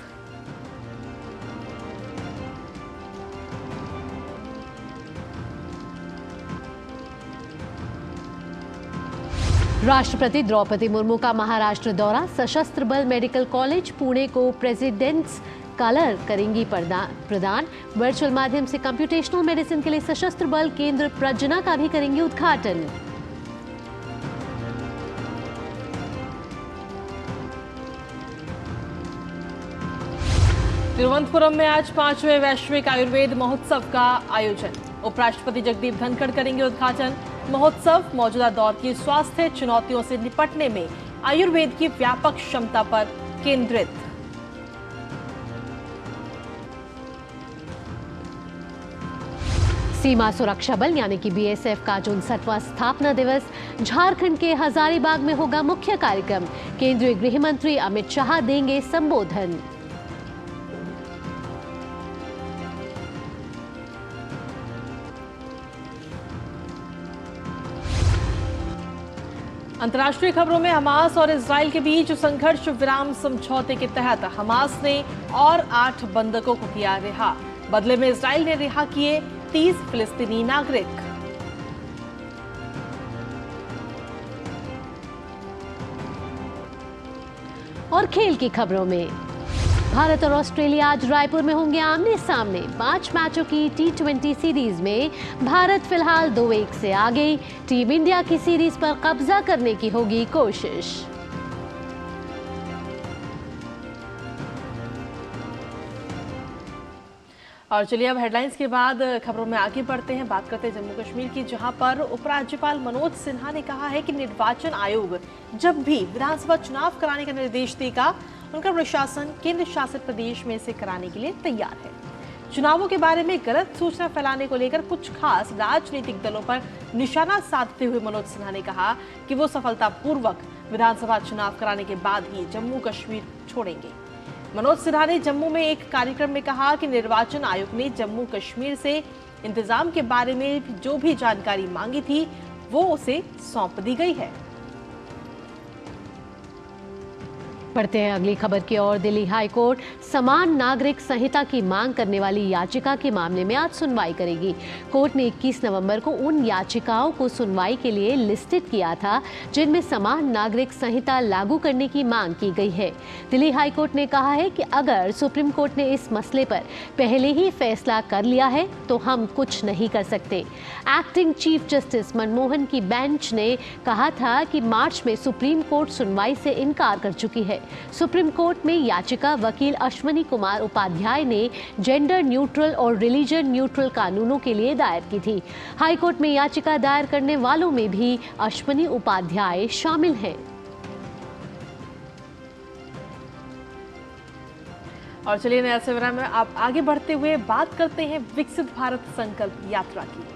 राष्ट्रपति द्रौपदी मुर्मू का महाराष्ट्र दौरा, सशस्त्र बल मेडिकल कॉलेज पुणे को प्रेसिडेंट्स कलर करेंगी प्रदान। वर्चुअल माध्यम से कंप्यूटेशनल मेडिसिन के लिए सशस्त्र बल केंद्र प्रजना का भी करेंगे उद्घाटन। तिरुवनंतपुरम में आज 5वें वैश्विक आयुर्वेद महोत्सव का आयोजन। उपराष्ट्रपति जगदीप धनखड़ करेंगे उद्घाटन। महोत्सव मौजूदा दौर की स्वास्थ्य चुनौतियों से निपटने में आयुर्वेद की व्यापक क्षमता पर केंद्रित। सीमा सुरक्षा बल यानी कि बीएसएफ का 64वां स्थापना दिवस झारखंड के हजारीबाग में होगा मुख्य कार्यक्रम। केंद्रीय गृह मंत्री अमित शाह देंगे संबोधन। अंतर्राष्ट्रीय खबरों में हमास और इजराइल के बीच संघर्ष विराम समझौते के तहत हमास ने और 8 बंधकों को किया रिहा। बदले में इजराइल ने रिहा किए 30 फिलिस्तीनी नागरिक। और खेल की खबरों में भारत और ऑस्ट्रेलिया आज रायपुर में होंगे आमने सामने। 5 मैचों की T20 सीरीज में भारत फिलहाल 2-1 से आगे। टीम इंडिया की सीरीज पर कब्जा करने की होगी कोशिश। और चलिए अब हेडलाइंस के बाद खबरों में आगे बढ़ते हैं। बात करते हैं जम्मू कश्मीर की, जहां पर उपराज्यपाल मनोज सिन्हा ने कहा है कि निर्वाचन आयोग जब भी विधानसभा चुनाव कराने का निर्देश देगा, उनका प्रशासन केंद्र शासित प्रदेश में इसे कराने के लिए तैयार है। चुनावों के बारे में गलत सूचना फैलाने को लेकर कुछ खास राजनीतिक दलों पर निशाना साधते हुए मनोज सिन्हा ने कहा कि वो सफलतापूर्वक विधानसभा चुनाव कराने के बाद ही जम्मू कश्मीर छोड़ेंगे। मनोज सिन्हा ने जम्मू में एक कार्यक्रम में कहा कि निर्वाचन आयोग ने जम्मू कश्मीर से इंतजाम के बारे में जो भी जानकारी मांगी थी वो उसे सौंप दी गई है। बढ़ते हैं अगली खबर की ओर। दिल्ली हाई कोर्ट समान नागरिक संहिता की मांग करने वाली याचिका के मामले में आज सुनवाई करेगी। कोर्ट ने 21 नवंबर को उन याचिकाओं को सुनवाई के लिए लिस्टेड किया था जिनमें समान नागरिक संहिता लागू करने की मांग की गई है। दिल्ली हाई कोर्ट ने कहा है कि अगर सुप्रीम कोर्ट ने इस मसले पर पहले ही फैसला कर लिया है तो हम कुछ नहीं कर सकते। एक्टिंग चीफ जस्टिस मनमोहन की बेंच ने कहा था कि मार्च में सुप्रीम कोर्ट सुनवाई से इनकार कर चुकी है। सुप्रीम कोर्ट में याचिका वकील अश्वनी कुमार उपाध्याय ने जेंडर न्यूट्रल और रिलीजन न्यूट्रल कानूनों के लिए दायर की थी। हाई कोर्ट में याचिका दायर करने वालों में भी अश्वनी उपाध्याय शामिल हैं। और चलिए नया सवेरा में आप आगे बढ़ते हुए बात करते हैं विकसित भारत संकल्प यात्रा की।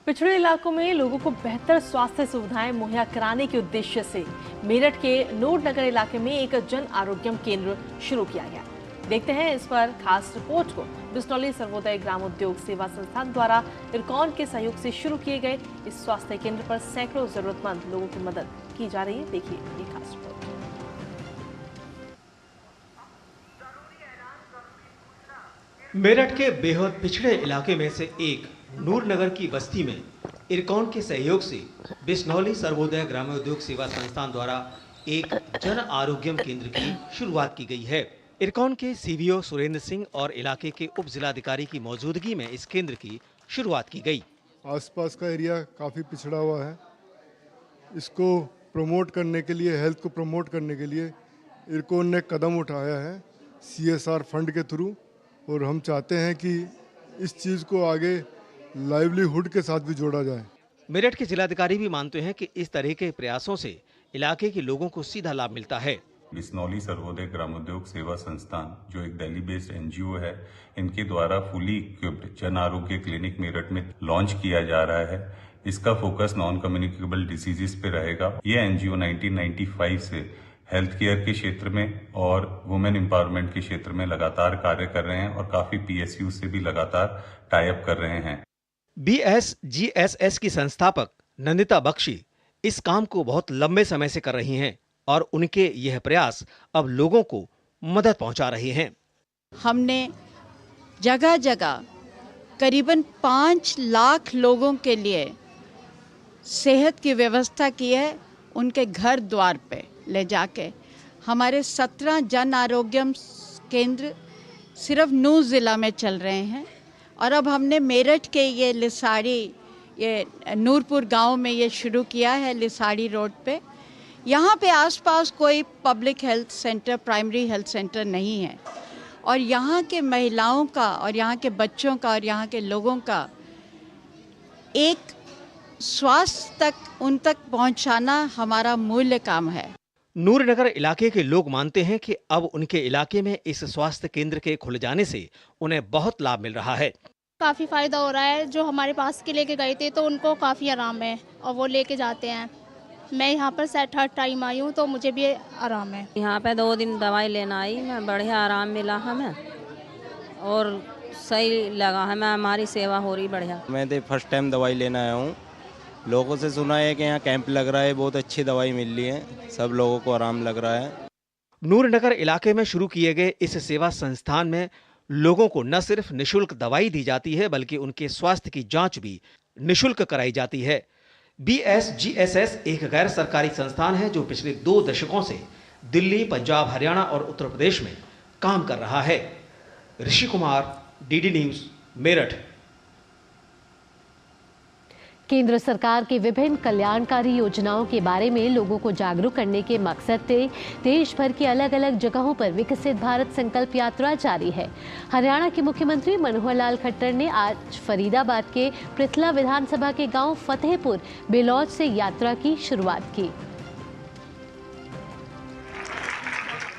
पिछड़े इलाकों में लोगों को बेहतर स्वास्थ्य सुविधाएं मुहैया कराने के उद्देश्य से मेरठ के नूरनगर इलाके में एक जन आरोग्यम केंद्र शुरू किया गया। देखते हैं इस पर खास रिपोर्ट को। बिस्नौली सर्वोदय ग्राम उद्योग सेवा संस्थान द्वारा इरकॉन के सहयोग से शुरू किए गए इस स्वास्थ्य केंद्र पर सैकड़ों जरूरतमंद लोगों की मदद की जा रही है। देखिए ये खास रिपोर्ट। मेरठ के बेहद पिछड़े इलाके में से एक नूरनगर की बस्ती में इरकॉन के सहयोग से बिस्नौली सर्वोदय ग्रामोद्योग सेवा संस्थान द्वारा एक जन आरोग्यम केंद्र की शुरुआत की गई है। इरकॉन के सीवीओ सुरेंद्र सिंह और इलाके के उप जिलाधिकारी की मौजूदगी में इस केंद्र की शुरुआत की गई। आसपास का एरिया काफ़ी पिछड़ा हुआ है, इसको प्रमोट करने के लिए, हेल्थ को प्रमोट करने के लिए इरकॉन ने कदम उठाया है CSR फंड के थ्रू, और हम चाहते हैं कि इस चीज़ को आगे लाइवलीहुड के साथ भी जोड़ा जाए। मेरठ के जिलाधिकारी भी मानते हैं कि इस तरह के प्रयासों से इलाके के लोगों को सीधा लाभ मिलता है। बिस्नौली सर्वोदय ग्रामोद्योग सेवा संस्थान जो एक दिल्ली बेस्ड NGO है, इनके द्वारा fully equipped Jan Arogya clinic Meerut में लॉन्च किया जा रहा है। इसका फोकस नॉन कम्युनिकेबल डिसीजेस पे रहेगा। ये NGO 1995 से हेल्थ केयर के क्षेत्र में और वुमेन एम्पावरमेंट के क्षेत्र में लगातार कार्य कर रहे हैं और काफी PSU से भी लगातार टाई अप कर रहे हैं। BSGSS की संस्थापक नंदिता बख्शी इस काम को बहुत लंबे समय से कर रही हैं। और उनके यह प्रयास अब लोगों को मदद पहुंचा रहे हैं। हमने जगह जगह करीबन 5 लाख लोगों के लिए सेहत की व्यवस्था की है, उनके घर द्वार पे ले जाके। हमारे 17 जन आरोग्यम केंद्र सिर्फ नूह ज़िला में चल रहे हैं और अब हमने मेरठ के ये लिसाड़ी, ये नूरपुर गांव में ये शुरू किया है, लिसाड़ी रोड पे। यहाँ पे आसपास कोई public health centre, primary health centre नहीं है और यहाँ के महिलाओं का और यहाँ के बच्चों का और यहाँ के लोगों का एक स्वास्थ्य तक उन तक पहुँचाना हमारा मूल्य काम है। नूरनगर इलाके के लोग मानते हैं कि अब उनके इलाके में इस स्वास्थ्य केंद्र के खुल जाने से उन्हें बहुत लाभ मिल रहा है। काफ़ी फायदा हो रहा है। जो हमारे पास के लेके गए थे तो उनको काफ़ी आराम है और वो लेके जाते हैं। मैं यहाँ पर थर्ड टाइम आई हूँ तो मुझे भी आराम है। यहाँ पे 2 दिन दवाई लेना आई मैं, बढ़िया आराम मिला हमें और सही लगा हमें, हमारी सेवा हो रही बढ़िया। मैं तो फर्स्ट टाइम दवाई लेना आया हूँ। लोगों से सुना है कि यहाँ कैंप लग रहा है, बहुत अच्छी दवाई मिल रही है, सब लोगों को आराम लग रहा है। नूरनगर इलाके में शुरू किए गए इस सेवा संस्थान में लोगों को न सिर्फ निशुल्क दवाई दी जाती है बल्कि उनके स्वास्थ्य की जांच भी निशुल्क कराई जाती है। BSGSS एक गैर सरकारी संस्थान है जो पिछले 2 दशकों से दिल्ली, पंजाब, हरियाणा और उत्तर प्रदेश में काम कर रहा है। Rishi Kumar, DD news, Meerut. केंद्र सरकार की विभिन्न कल्याणकारी योजनाओं के बारे में लोगों को जागरूक करने के मकसद से देश भर की अलग अलग जगहों पर विकसित भारत संकल्प यात्रा जारी है। हरियाणा के मुख्यमंत्री मनोहर लाल खट्टर ने आज फरीदाबाद के पृथला विधानसभा के गांव फतेहपुर बिलौज से यात्रा की शुरुआत की।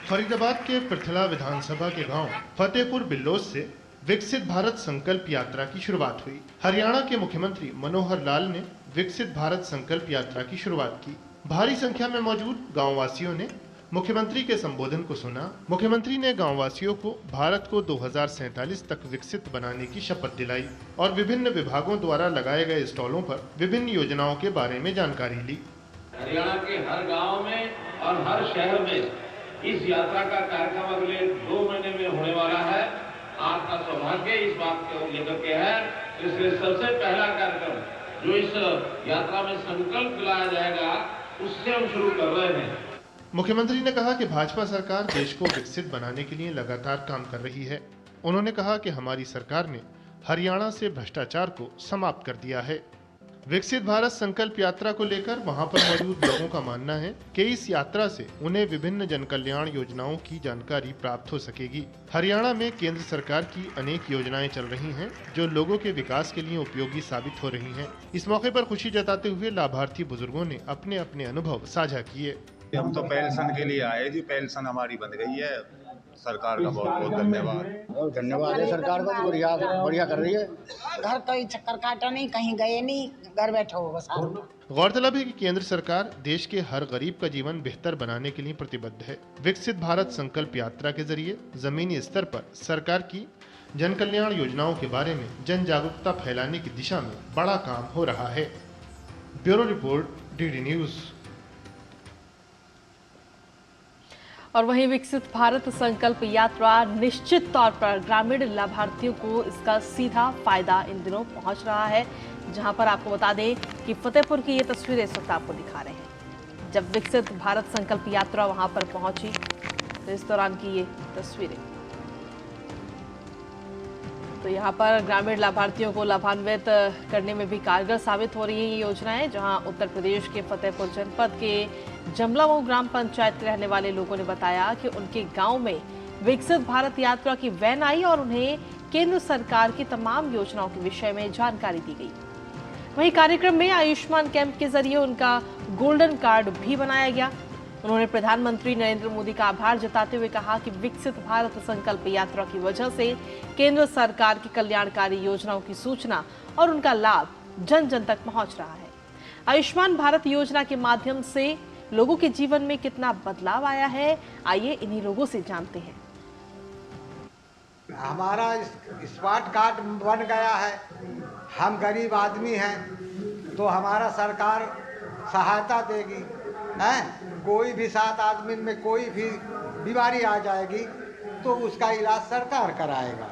फरीदाबाद के पृथला विधानसभा के गांव फतेहपुर बिल्लौज से विकसित भारत संकल्प यात्रा की शुरुआत हुई। हरियाणा के मुख्यमंत्री मनोहर लाल ने विकसित भारत संकल्प यात्रा की शुरुआत की। भारी संख्या में मौजूद गांववासियों ने मुख्यमंत्री के संबोधन को सुना। मुख्यमंत्री ने गांववासियों को भारत को 2047 तक विकसित बनाने की शपथ दिलाई और विभिन्न विभागों द्वारा लगाए गए स्टॉलों पर विभिन्न योजनाओं के बारे में जानकारी ली। हरियाणा के हर गाँव में और हर शहर में इस यात्रा का कार्यक्रम अगले 2 महीने में होने वाला है। आपका सौभाग्य इस बात को लेकर के है, इसलिए सबसे पहला कार्यक्रम जो इस यात्रा में संकल्प दिलाया जाएगा उससे हम शुरू कर रहे हैं। मुख्यमंत्री ने कहा कि भाजपा सरकार देश को विकसित बनाने के लिए लगातार काम कर रही है। उन्होंने कहा कि हमारी सरकार ने हरियाणा से भ्रष्टाचार को समाप्त कर दिया है। विकसित भारत संकल्प यात्रा को लेकर वहां पर मौजूद लोगों का मानना है कि इस यात्रा से उन्हें विभिन्न जन कल्याण योजनाओं की जानकारी प्राप्त हो सकेगी। हरियाणा में केंद्र सरकार की अनेक योजनाएं चल रही हैं जो लोगों के विकास के लिए उपयोगी साबित हो रही हैं। इस मौके पर खुशी जताते हुए लाभार्थी बुजुर्गों ने अपने अपने अनुभव साझा किए। हम तो पेंशन के लिए आए जी, पेंशन हमारी बन गई है। सरकार का बहुत बहुत धन्यवाद। धन्यवाद है सरकार को, बढ़िया कर रही है। घर कहीं चक्कर काटा नहीं, कहीं गए नहीं, घर बैठे हो बस। गौरतलब है कि केंद्र सरकार देश के हर गरीब का जीवन बेहतर बनाने के लिए प्रतिबद्ध है। विकसित भारत संकल्प यात्रा के जरिए जमीनी स्तर पर सरकार की जन कल्याण योजनाओं के बारे में जन जागरूकता फैलाने की दिशा में बड़ा काम हो रहा है। Bureau report, DD news. और वहीं विकसित भारत संकल्प यात्रा निश्चित तौर पर ग्रामीण लाभार्थियों को इसका सीधा फायदा इन दिनों पहुंच रहा है। जहां पर आपको बता दें कि फतेहपुर की ये तस्वीरें इस वक्त आपको दिखा रहे हैं। जब विकसित भारत संकल्प यात्रा वहां पर पहुंची तो इस दौरान की ये तस्वीरें, तो यहाँ पर ग्रामीण लाभार्थियों को लाभान्वित करने में भी कारगर साबित हो रही है ये योजनाएं। जहां उत्तर प्रदेश के फतेहपुर जनपद के जमलामऊ ग्राम पंचायत के रहने वाले लोगों ने बताया कि उनके गांव में विकसित भारत यात्रा की वैन आई और उन्हें केंद्र सरकार की तमाम योजनाओं के विषय में जानकारी दी गई। वहीं कार्यक्रम में आयुष्मान कैंप के जरिए उनका गोल्डन कार्ड भी बनाया गया। उन्होंने प्रधानमंत्री नरेंद्र मोदी का आभार जताते हुए कहा कि विकसित भारत संकल्प यात्रा की वजह से केंद्र सरकार की कल्याणकारी योजनाओं की सूचना और उनका लाभ जन जन तक पहुंच रहा है। आयुष्मान भारत योजना के माध्यम से लोगों के जीवन में कितना बदलाव आया है, आइए इन्हीं लोगों से जानते हैं। हमारा स्मार्ट कार्ड बन गया है, हम गरीब आदमी हैं तो हमारा सरकार सहायता देगी, हैं? कोई भी 7 आदमी में कोई भी बीमारी आ जाएगी तो उसका इलाज सरकार कराएगा।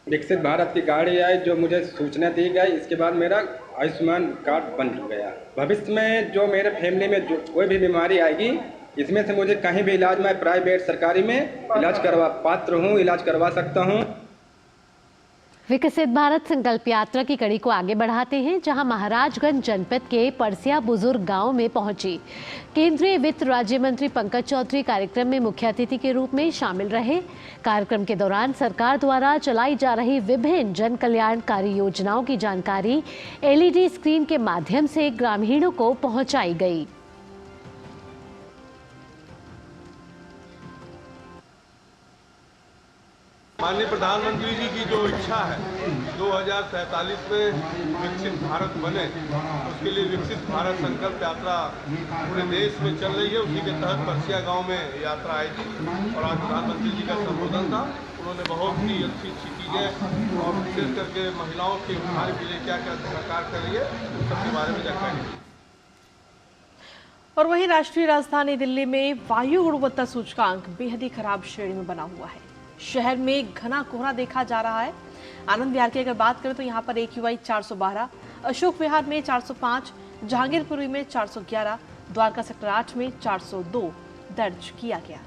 विकसित भारत की गाड़ी आई जो मुझे सूचना दी गई, इसके बाद मेरा आयुष्मान कार्ड बन गया। भविष्य में जो मेरे फैमिली में जो कोई भी बीमारी आएगी, इसमें से मुझे कहीं भी इलाज, मैं प्राइवेट सरकारी में इलाज करवा पात्र हूँ, इलाज करवा सकता हूँ। विकसित भारत संकल्प यात्रा की कड़ी को आगे बढ़ाते हैं, जहां महाराजगंज जनपद के परसिया बुजुर्ग गांव में पहुंची। केंद्रीय वित्त राज्य मंत्री पंकज चौधरी कार्यक्रम में मुख्य अतिथि के रूप में शामिल रहे। कार्यक्रम के दौरान सरकार द्वारा चलाई जा रही विभिन्न जन कल्याणकारी योजनाओं की जानकारी LED स्क्रीन के माध्यम से ग्रामीणों को पहुंचाई गई। माननीय प्रधानमंत्री जी की जो इच्छा है 2047 में विकसित भारत बने, उसके लिए विकसित भारत संकल्प यात्रा पूरे देश में चल रही है। उसी के तहत परसिया गांव में यात्रा आई थी और आज प्रधानमंत्री जी का संबोधन था। उन्होंने बहुत ही अच्छी चीज़ें और विशेष करके महिलाओं के उद्धार के लिए क्या क्या सरकार कर रही है, उस सबके बारे में जानकारी दी। और वहीं राष्ट्रीय राजधानी दिल्ली में वायु गुणवत्ता सूचकांक बेहद ही खराब श्रेणी में बना हुआ है। शहर में घना कोहरा देखा जा रहा है। आनंद विहार की अगर बात करें तो यहाँ पर AQI 412, अशोक विहार में 405, जहांगीरपुरी में 411, द्वारका सेक्टर 8 में 402 दर्ज किया गया।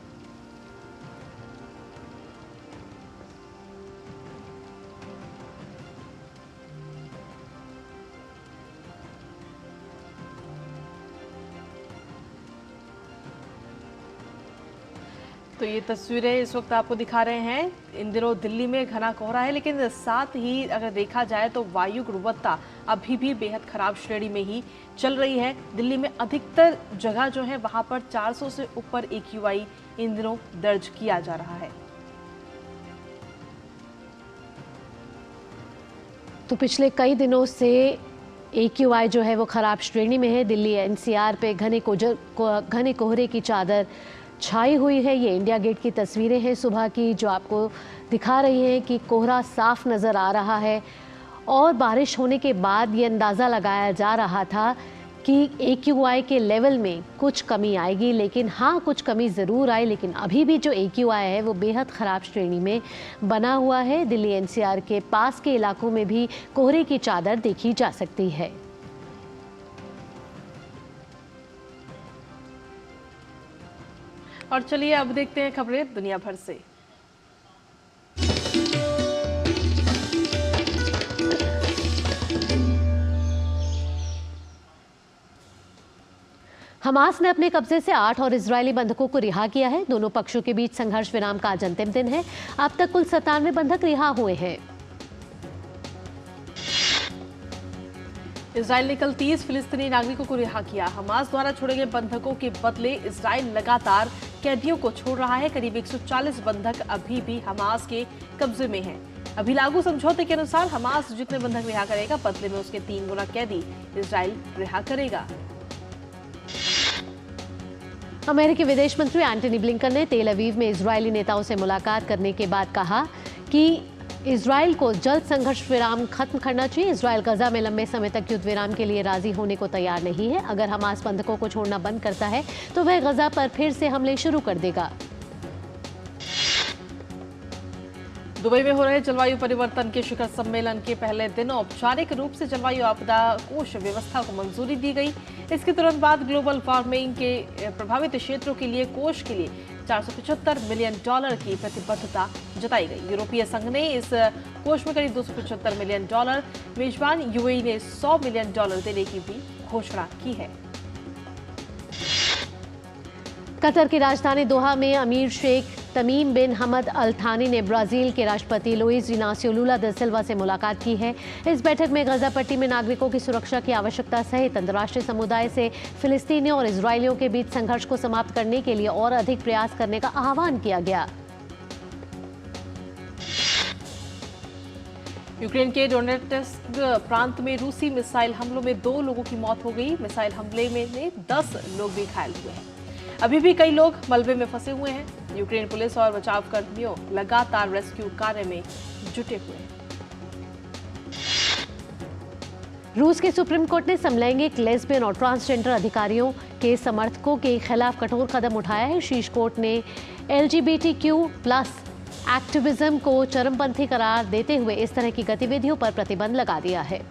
तो ये तस्वीरें इस वक्त आपको दिखा रहे हैं। इन दिनों दिल्ली में घना कोहरा है, लेकिन साथ ही अगर देखा जाए तो वायु गुणवत्ता अभी भी बेहद खराब श्रेणी में ही चल रही है। दिल्ली में अधिकतर जगह जो है वहां पर 400 से ऊपर AQI इन दिनों दर्ज किया जा रहा है। तो पिछले कई दिनों से AQI जो है वो खराब श्रेणी में है। दिल्ली NCR पे घने कोहरे की चादर छाई हुई है। ये इंडिया गेट की तस्वीरें हैं सुबह की, जो आपको दिखा रही हैं कि कोहरा साफ नज़र आ रहा है। और बारिश होने के बाद ये अंदाज़ा लगाया जा रहा था कि AQI के लेवल में कुछ कमी आएगी, लेकिन हाँ कुछ कमी ज़रूर आई, लेकिन अभी भी जो AQI है वो बेहद ख़राब श्रेणी में बना हुआ है। दिल्ली NCR के पास के इलाकों में भी कोहरे की चादर देखी जा सकती है। और चलिए अब देखते हैं खबरें दुनिया भर से। हमास ने अपने कब्जे से 8 और इजरायली बंधकों को रिहा किया है। दोनों पक्षों के बीच संघर्ष विराम का आज अंतिम दिन है। अब तक कुल 97 बंधक रिहा हुए हैं। इजराइल ने कल 30 फिलिस्तीनी नागरिकों को रिहा किया। हमास द्वारा छोड़े गए बंधकों के बदले इजराइल लगातार कैदियों को छोड़ रहा है। करीब 140 बंधक अभी भी हमास के कब्जे में हैं। अभी लागू समझौते के अनुसार हमास जितने बंधक रिहा करेगा, बदले में उसके 3 गुना कैदी इजराइल रिहा करेगा। अमेरिकी विदेश मंत्री एंटनी ब्लिंकन ने तेल अवीव में इजरायली नेताओं से मुलाकात करने के बाद कहा कि इजराइल को जल्द संघर्ष विराम खत्म करना चाहिए। इजराइल गजा में लंबे समय तक युद्ध विराम के लिए राजी होने को तैयार नहीं है। अगर हमास बंधकों को छोड़ना बंद करता है तो वह गजा पर फिर से हमले शुरू कर देगा। दुबई में हो रहे जलवायु परिवर्तन के शिखर सम्मेलन के पहले दिन औपचारिक रूप से जलवायु आपदा कोष व्यवस्था को मंजूरी दी गई। इसके तुरंत बाद ग्लोबल वार्मिंग के प्रभावित क्षेत्रों के लिए कोष के लिए $475 मिलियन की प्रतिबद्धता जताई गई। यूरोपीय संघ ने इस कोष में करीब $275 मिलियन, मेजबान UAE ने $100 मिलियन देने की भी घोषणा की है। कतर की राजधानी दोहा में अमीर शेख तमीम बिन हमद अल थानी ने ब्राजील के राष्ट्रपति लुइस इनासियो लुला दा सिल्वा से मुलाकात की है। इस बैठक में गजा पट्टी में नागरिकों की सुरक्षा की आवश्यकता सहित अंतर्राष्ट्रीय समुदाय से फिलिस्तीनियों और इजरायलियों के बीच संघर्ष को समाप्त करने के लिए और अधिक प्रयास करने का आह्वान किया गया। यूक्रेन के डोनेट्स्क प्रांत में रूसी मिसाइल हमलों में 2 लोगों की मौत हो गई। मिसाइल हमले में 10 लोग भी घायल हुए हैं। अभी भी कई लोग मलबे में फंसे हुए हैं। यूक्रेन पुलिस और बचाव कर्मियों लगातार रेस्क्यू कार्य में जुटे हुए हैं। रूस के सुप्रीम कोर्ट ने समलैंगिक, लेस्बियन और ट्रांसजेंडर अधिकारियों के समर्थकों के खिलाफ कठोर कदम उठाया है। शीर्ष कोर्ट ने LGBTQ+ एक्टिविज्म को चरमपंथी करार देते हुए इस तरह की गतिविधियों पर प्रतिबंध लगा दिया है।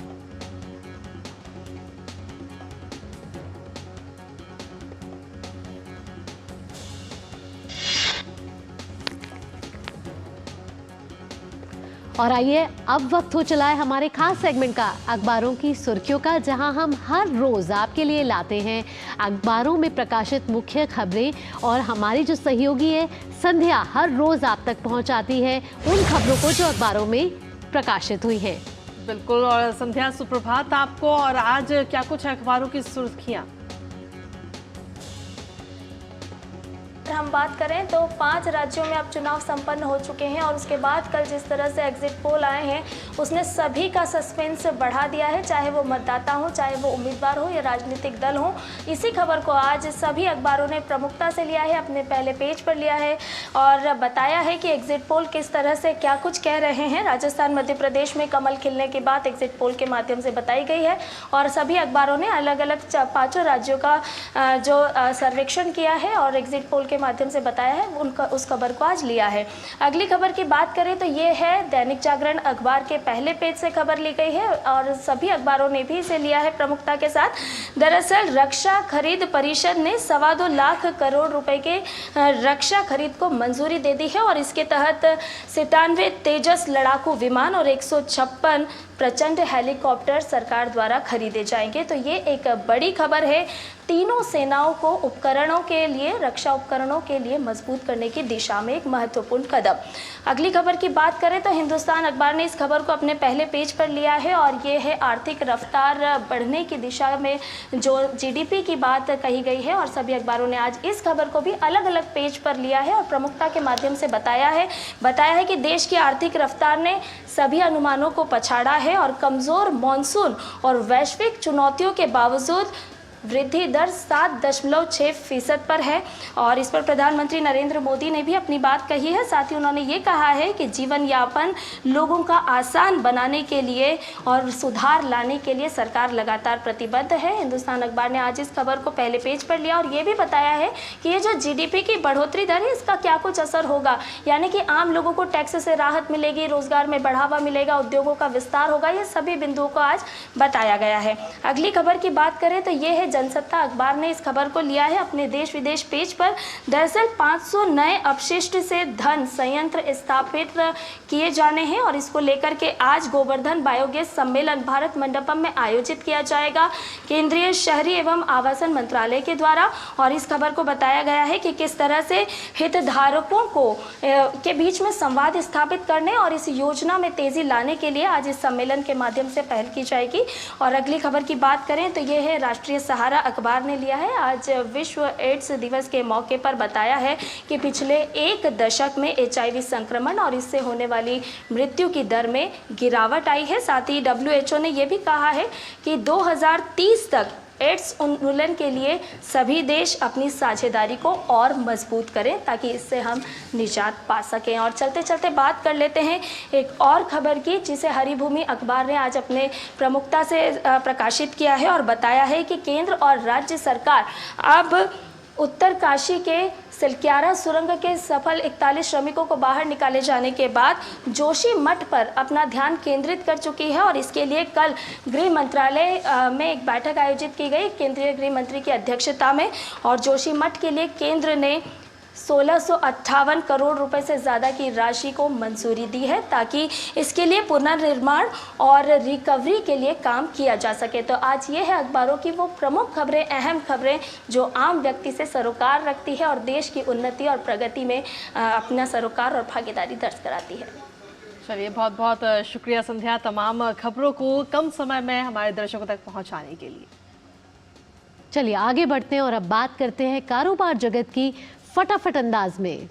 और आइए अब वक्त हो चला है हमारे खास सेगमेंट का, अखबारों की सुर्खियों का, जहां हम हर रोज आपके लिए लाते हैं अखबारों में प्रकाशित मुख्य खबरें और हमारी जो सहयोगी है संध्या हर रोज आप तक पहुंचाती है उन खबरों को जो अखबारों में प्रकाशित हुई हैं। बिल्कुल, और संध्या सुप्रभात आपको। और आज क्या कुछ है अखबारों की सुर्खियां? हम बात करें तो 5 राज्यों में अब चुनाव संपन्न हो चुके हैं और उसके बाद कल जिस तरह से एग्जिट पोल आए हैं उसने सभी का सस्पेंस बढ़ा दिया है, चाहे वो मतदाता हो, चाहे वो उम्मीदवार हो या राजनीतिक दल हो। इसी खबर को आज सभी अखबारों ने प्रमुखता से लिया है, अपने पहले पेज पर लिया है और बताया है कि एग्जिट पोल किस तरह से क्या कुछ कह रहे हैं। राजस्थान, मध्य प्रदेश में कमल खिलने की बात एग्जिट पोल के माध्यम से बताई गई है और सभी अखबारों ने अलग अलग 5 राज्यों का जो सर्वेक्षण किया है और एग्जिट पोल के माध्यम से बताया है उनका उस खबर को आज लिया है। अगली खबर की बात करें तो ये है दैनिक जागरण अखबार के पहले पेज से खबर ली गई है और सभी अखबारों ने भी इसे लिया है प्रमुखता के साथ। दरअसल रक्षा खरीद परिषद ने 2.25 लाख करोड़ रुपए के रक्षा खरीद को मंजूरी दे दी है और इसके तहत 97 तेजस लड़ाकू विमान और 156 प्रचंड हेलीकॉप्टर सरकार द्वारा खरीदे जाएंगे। तो ये एक बड़ी खबर है, तीनों सेनाओं को उपकरणों के लिए, रक्षा उपकरणों के लिए मजबूत करने की दिशा में एक महत्वपूर्ण कदम। अगली खबर की बात करें तो हिंदुस्तान अखबार ने इस खबर को अपने पहले पेज पर लिया है और ये है आर्थिक रफ्तार बढ़ने की दिशा में जो GDP की बात कही गई है और सभी अखबारों ने आज इस खबर को भी अलग अलग पेज पर लिया है और प्रमुखता के माध्यम से बताया है कि देश की आर्थिक रफ्तार ने सभी अनुमानों को पछाड़ा है और कमजोर मॉनसून और वैश्विक चुनौतियों के बावजूद वृद्धि दर 7.6% पर है और इस पर प्रधानमंत्री नरेंद्र मोदी ने भी अपनी बात कही है। साथ ही उन्होंने ये कहा है कि जीवन यापन लोगों का आसान बनाने के लिए और सुधार लाने के लिए सरकार लगातार प्रतिबद्ध है। हिंदुस्तान अखबार ने आज इस खबर को पहले पेज पर लिया और ये भी बताया है कि ये जो GDP की बढ़ोतरी दर है इसका क्या कुछ असर होगा, यानी कि आम लोगों को टैक्स से राहत मिलेगी, रोजगार में बढ़ावा मिलेगा, उद्योगों का विस्तार होगा, ये सभी बिंदुओं को आज बताया गया है। अगली खबर की बात करें तो ये है जनसत्ता अखबार ने इस खबर को लिया है अपने देश विदेश पेज पर। दरअसल 500 नए अपशिष्ट से धन संयंत्र स्थापित किए जाने हैं और इसको लेकर के आज गोवर्धन बायोगैस सम्मेलन भारत मंडपम में आयोजित किया जाएगा केंद्रीय शहरी एवं आवासन मंत्रालय के द्वारा। और इस खबर को बताया गया है कि किस तरह से हितधारकों को के बीच में संवाद स्थापित करने और इस योजना में तेजी लाने के लिए आज इस सम्मेलन के माध्यम से पहल की जाएगी। और अगली खबर की बात करें तो ये है राष्ट्रीय सहारा अखबार ने लिया है। आज विश्व एड्स दिवस के मौके पर बताया है कि पिछले 1 दशक में HIV संक्रमण और इससे होने वाली मृत्यु की दर में गिरावट आई है। साथ ही WHO ने यह भी कहा है कि 2030 तक एड्स उन्मूलन के लिए सभी देश अपनी साझेदारी को और मजबूत करें ताकि इससे हम निजात पा सकें। और चलते चलते बात कर लेते हैं एक और खबर की जिसे हरिभूमि अखबार ने आज अपने प्रमुखता से प्रकाशित किया है और बताया है कि केंद्र और राज्य सरकार अब उत्तरकाशी के सिलक्यारा सुरंग के सफल 41 श्रमिकों को बाहर निकाले जाने के बाद जोशी मठ पर अपना ध्यान केंद्रित कर चुकी है और इसके लिए कल गृह मंत्रालय में एक बैठक आयोजित की गई केंद्रीय गृह मंत्री की अध्यक्षता में। और जोशी मठ के लिए केंद्र ने 1658 करोड़ रुपए से ज़्यादा की राशि को मंजूरी दी है ताकि इसके लिए पुनर्निर्माण और रिकवरी के लिए काम किया जा सके। तो आज ये है अखबारों की वो प्रमुख खबरें, अहम खबरें जो आम व्यक्ति से सरोकार रखती है और देश की उन्नति और प्रगति में अपना सरोकार और भागीदारी दर्ज कराती है। चलिए, बहुत बहुत शुक्रिया संध्या तमाम खबरों को कम समय में हमारे दर्शकों तक पहुँचाने के लिए। चलिए आगे बढ़ते हैं और अब बात करते हैं कारोबार जगत की फटाफट अंदाज में।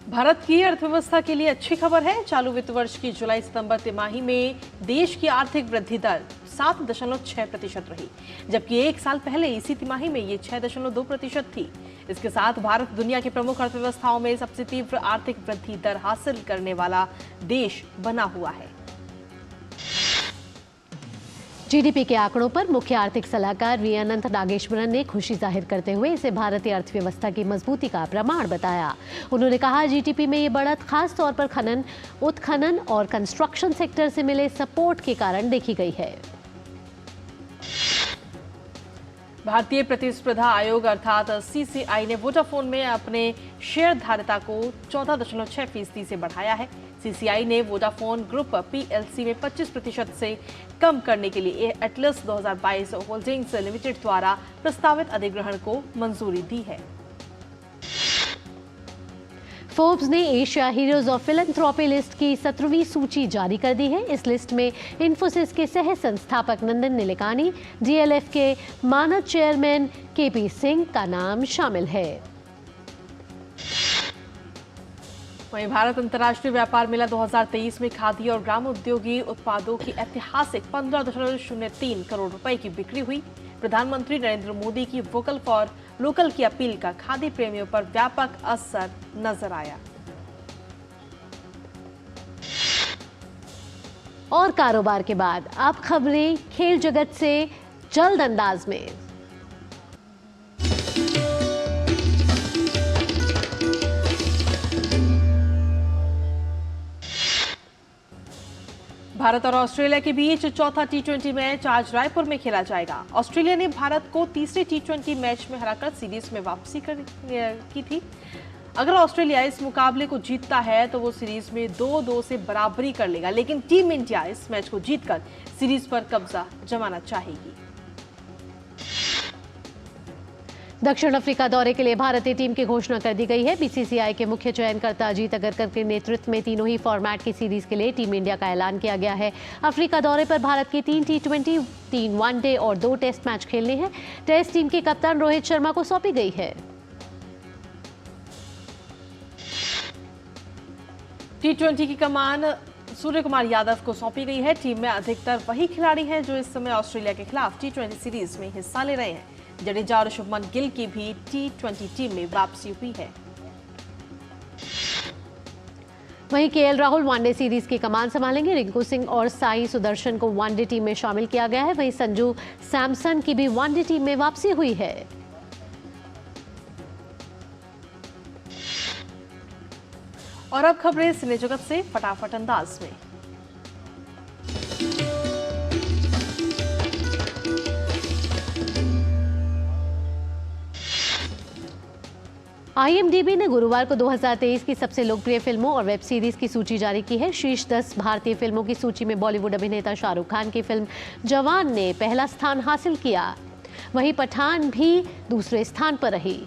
भारत की अर्थव्यवस्था के लिए अच्छी खबर है। चालू वित्त वर्ष की जुलाई सितंबर तिमाही में देश की आर्थिक वृद्धि दर 7.6% रही, जबकि एक साल पहले इसी तिमाही में ये 6.2% थी। इसके साथ भारत दुनिया की प्रमुख अर्थव्यवस्थाओं में सबसे तीव्र आर्थिक वृद्धि दर हासिल करने वाला देश बना हुआ है। जीडीपी के आंकड़ों पर मुख्य आर्थिक सलाहकार वी अनंत नागेश्वरन ने खुशी जाहिर करते हुए इसे भारतीय अर्थव्यवस्था की मजबूती का प्रमाण बताया। उन्होंने कहा, जीडीपी में ये बढ़त खास तौर पर खनन, उत्खनन और कंस्ट्रक्शन सेक्टर से मिले सपोर्ट के कारण देखी गई है। भारतीय प्रतिस्पर्धा आयोग अर्थात सीसीआई ने वोडाफोन में अपने शेयर धारिता को 14.6% से बढ़ाया है। सीसीआई ने वोडाफोन ग्रुप पीएलसी में 25% से कम करने के लिए एटलस 2022 होल्डिंग्स लिमिटेड द्वारा प्रस्तावित अधिग्रहण को मंजूरी दी है। फोर्ब्स ने Asia heroes of philanthropy list की 17वीं सूची जारी कर दी है। इस लिस्ट में इन्फोसिस के सह संस्थापक नंदन निलेकानी, डीएलएफ के मानद चेयरमैन केपी सिंह का नाम शामिल है। वहीं भारत अंतर्राष्ट्रीय व्यापार मेला 2023 में खादी और ग्राम उद्योगी उत्पादों की ऐतिहासिक 15.03 करोड़ रुपए की बिक्री हुई। प्रधानमंत्री नरेंद्र मोदी की वोकल फॉर लोकल की अपील का खादी प्रेमियों पर व्यापक असर नजर आया। और कारोबार के बाद अब खबरें खेल जगत से जल्द अंदाज में। भारत और ऑस्ट्रेलिया के बीच चौथा टी20 मैच आज रायपुर में खेला जाएगा। ऑस्ट्रेलिया ने भारत को तीसरे टी20 मैच में हराकर सीरीज में वापसी की थी। अगर ऑस्ट्रेलिया इस मुकाबले को जीतता है तो वो सीरीज में 2-2 से बराबरी कर लेगा, लेकिन टीम इंडिया इस मैच को जीतकर सीरीज पर कब्जा जमाना चाहेगी। दक्षिण अफ्रीका दौरे के लिए भारतीय टीम की घोषणा कर दी गई है। बीसीसीआई के मुख्य चयनकर्ता अजीत अगरकर के नेतृत्व में तीनों ही फॉर्मेट की सीरीज के लिए टीम इंडिया का ऐलान किया गया है। अफ्रीका दौरे पर भारत की 3 टी20, 3 वनडे और 2 टेस्ट मैच खेलने हैं। टेस्ट टीम की कप्तान रोहित शर्मा को सौंपी गई है। टी20 की कमान सूर्य कुमार यादव को सौंपी गई है। टीम में अधिकतर वही खिलाड़ी हैं जो इस समय ऑस्ट्रेलिया के खिलाफ टी20 सीरीज में हिस्सा ले रहे हैं। जडेजा और शुभमन गिल की भी टी20 टीम में वापसी हुई है। वहीं केएल राहुल वनडे सीरीज की कमान संभालेंगे। रिंकू सिंह और साई सुदर्शन को वनडे टीम में शामिल किया गया है। वहीं संजू सैमसन की भी वनडे टीम में वापसी हुई है। और अब खबरें सिने जगत से फटाफट अंदाज में। IMDb ने गुरुवार को 2023 की सबसे लोकप्रिय फिल्मों और वेब सीरीज की सूची जारी की है। शीर्ष 10 भारतीय फिल्मों की सूची में बॉलीवुड अभिनेता शाहरुख खान की फिल्म जवान ने पहला स्थान हासिल किया। वहीं पठान भी दूसरे स्थान पर रही।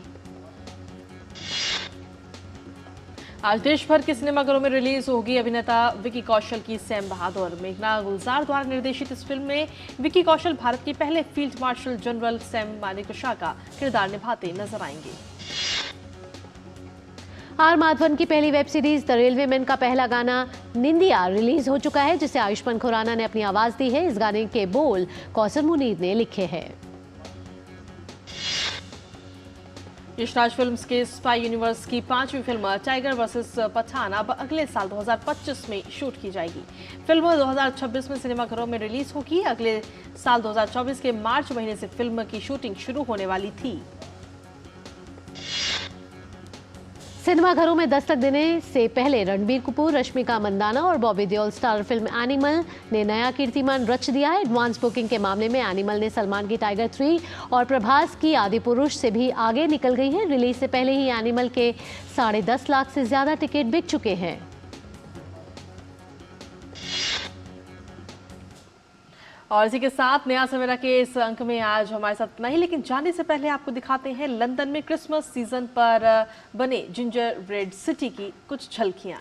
आज देश भर के सिनेमाघरों में रिलीज होगी अभिनेता विकी कौशल की सैम बहादुर। मेघना गुलजार द्वारा निर्देशित इस फिल्म में विकी कौशल भारत के पहले field marshal general Sam Manekshaw का किरदार निभाते नजर आएंगे। आर माधवन की पहली वेब सीरीज द रेलवेमैन का पहला गाना निंदिया रिलीज हो चुका है, जिसे आयुष्मान खुराना ने अपनी आवाज दी है। इस गाने के बोल कौसर मुनीर ने लिखे हैं। यशराज फिल्म्स के स्पाई यूनिवर्स की 5वीं फिल्म टाइगर वर्सेस पठान अब अगले साल 2025 में शूट की जाएगी। फिल्म 2026 में सिनेमाघरों में रिलीज होगी। अगले साल 2024 के मार्च महीने से फिल्म की शूटिंग शुरू होने वाली थी। सिनेमाघरों में दस्तक देने से पहले रणबीर कपूर, रश्मिका मंदाना और Bobby Deol star film animal ने नया कीर्तिमान रच दिया है। एडवांस बुकिंग के मामले में एनिमल ने सलमान की टाइगर 3 और प्रभास की आदिपुरुष से भी आगे निकल गई है। रिलीज से पहले ही एनिमल के 10.5 लाख से ज्यादा टिकट बिक चुके हैं। और इसी के साथ नया सवेरा के इस अंक में आज हमारे साथ इतना ही, लेकिन जाने से पहले आपको दिखाते हैं लंदन में क्रिसमस सीजन पर बने जिंजर ब्रेड सिटी की कुछ झलकियां।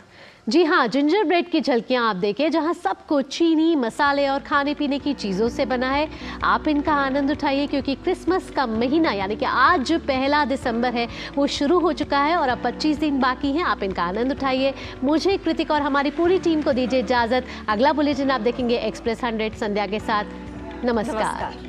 जी हाँ, जिंजर ब्रेड की झलकियां आप देखें, जहां सब कुछ चीनी, मसाले और खाने पीने की चीज़ों से बना है। आप इनका आनंद उठाइए क्योंकि क्रिसमस का महीना यानी कि आज 1 दिसंबर है, वो शुरू हो चुका है और अब 25 दिन बाकी हैं। आप इनका आनंद उठाइए। मुझे, कृतिक और हमारी पूरी टीम को दीजिए इजाज़त। अगला बुलेटिन आप देखेंगे एक्सप्रेस 100 संध्या के साथ। नमस्कार।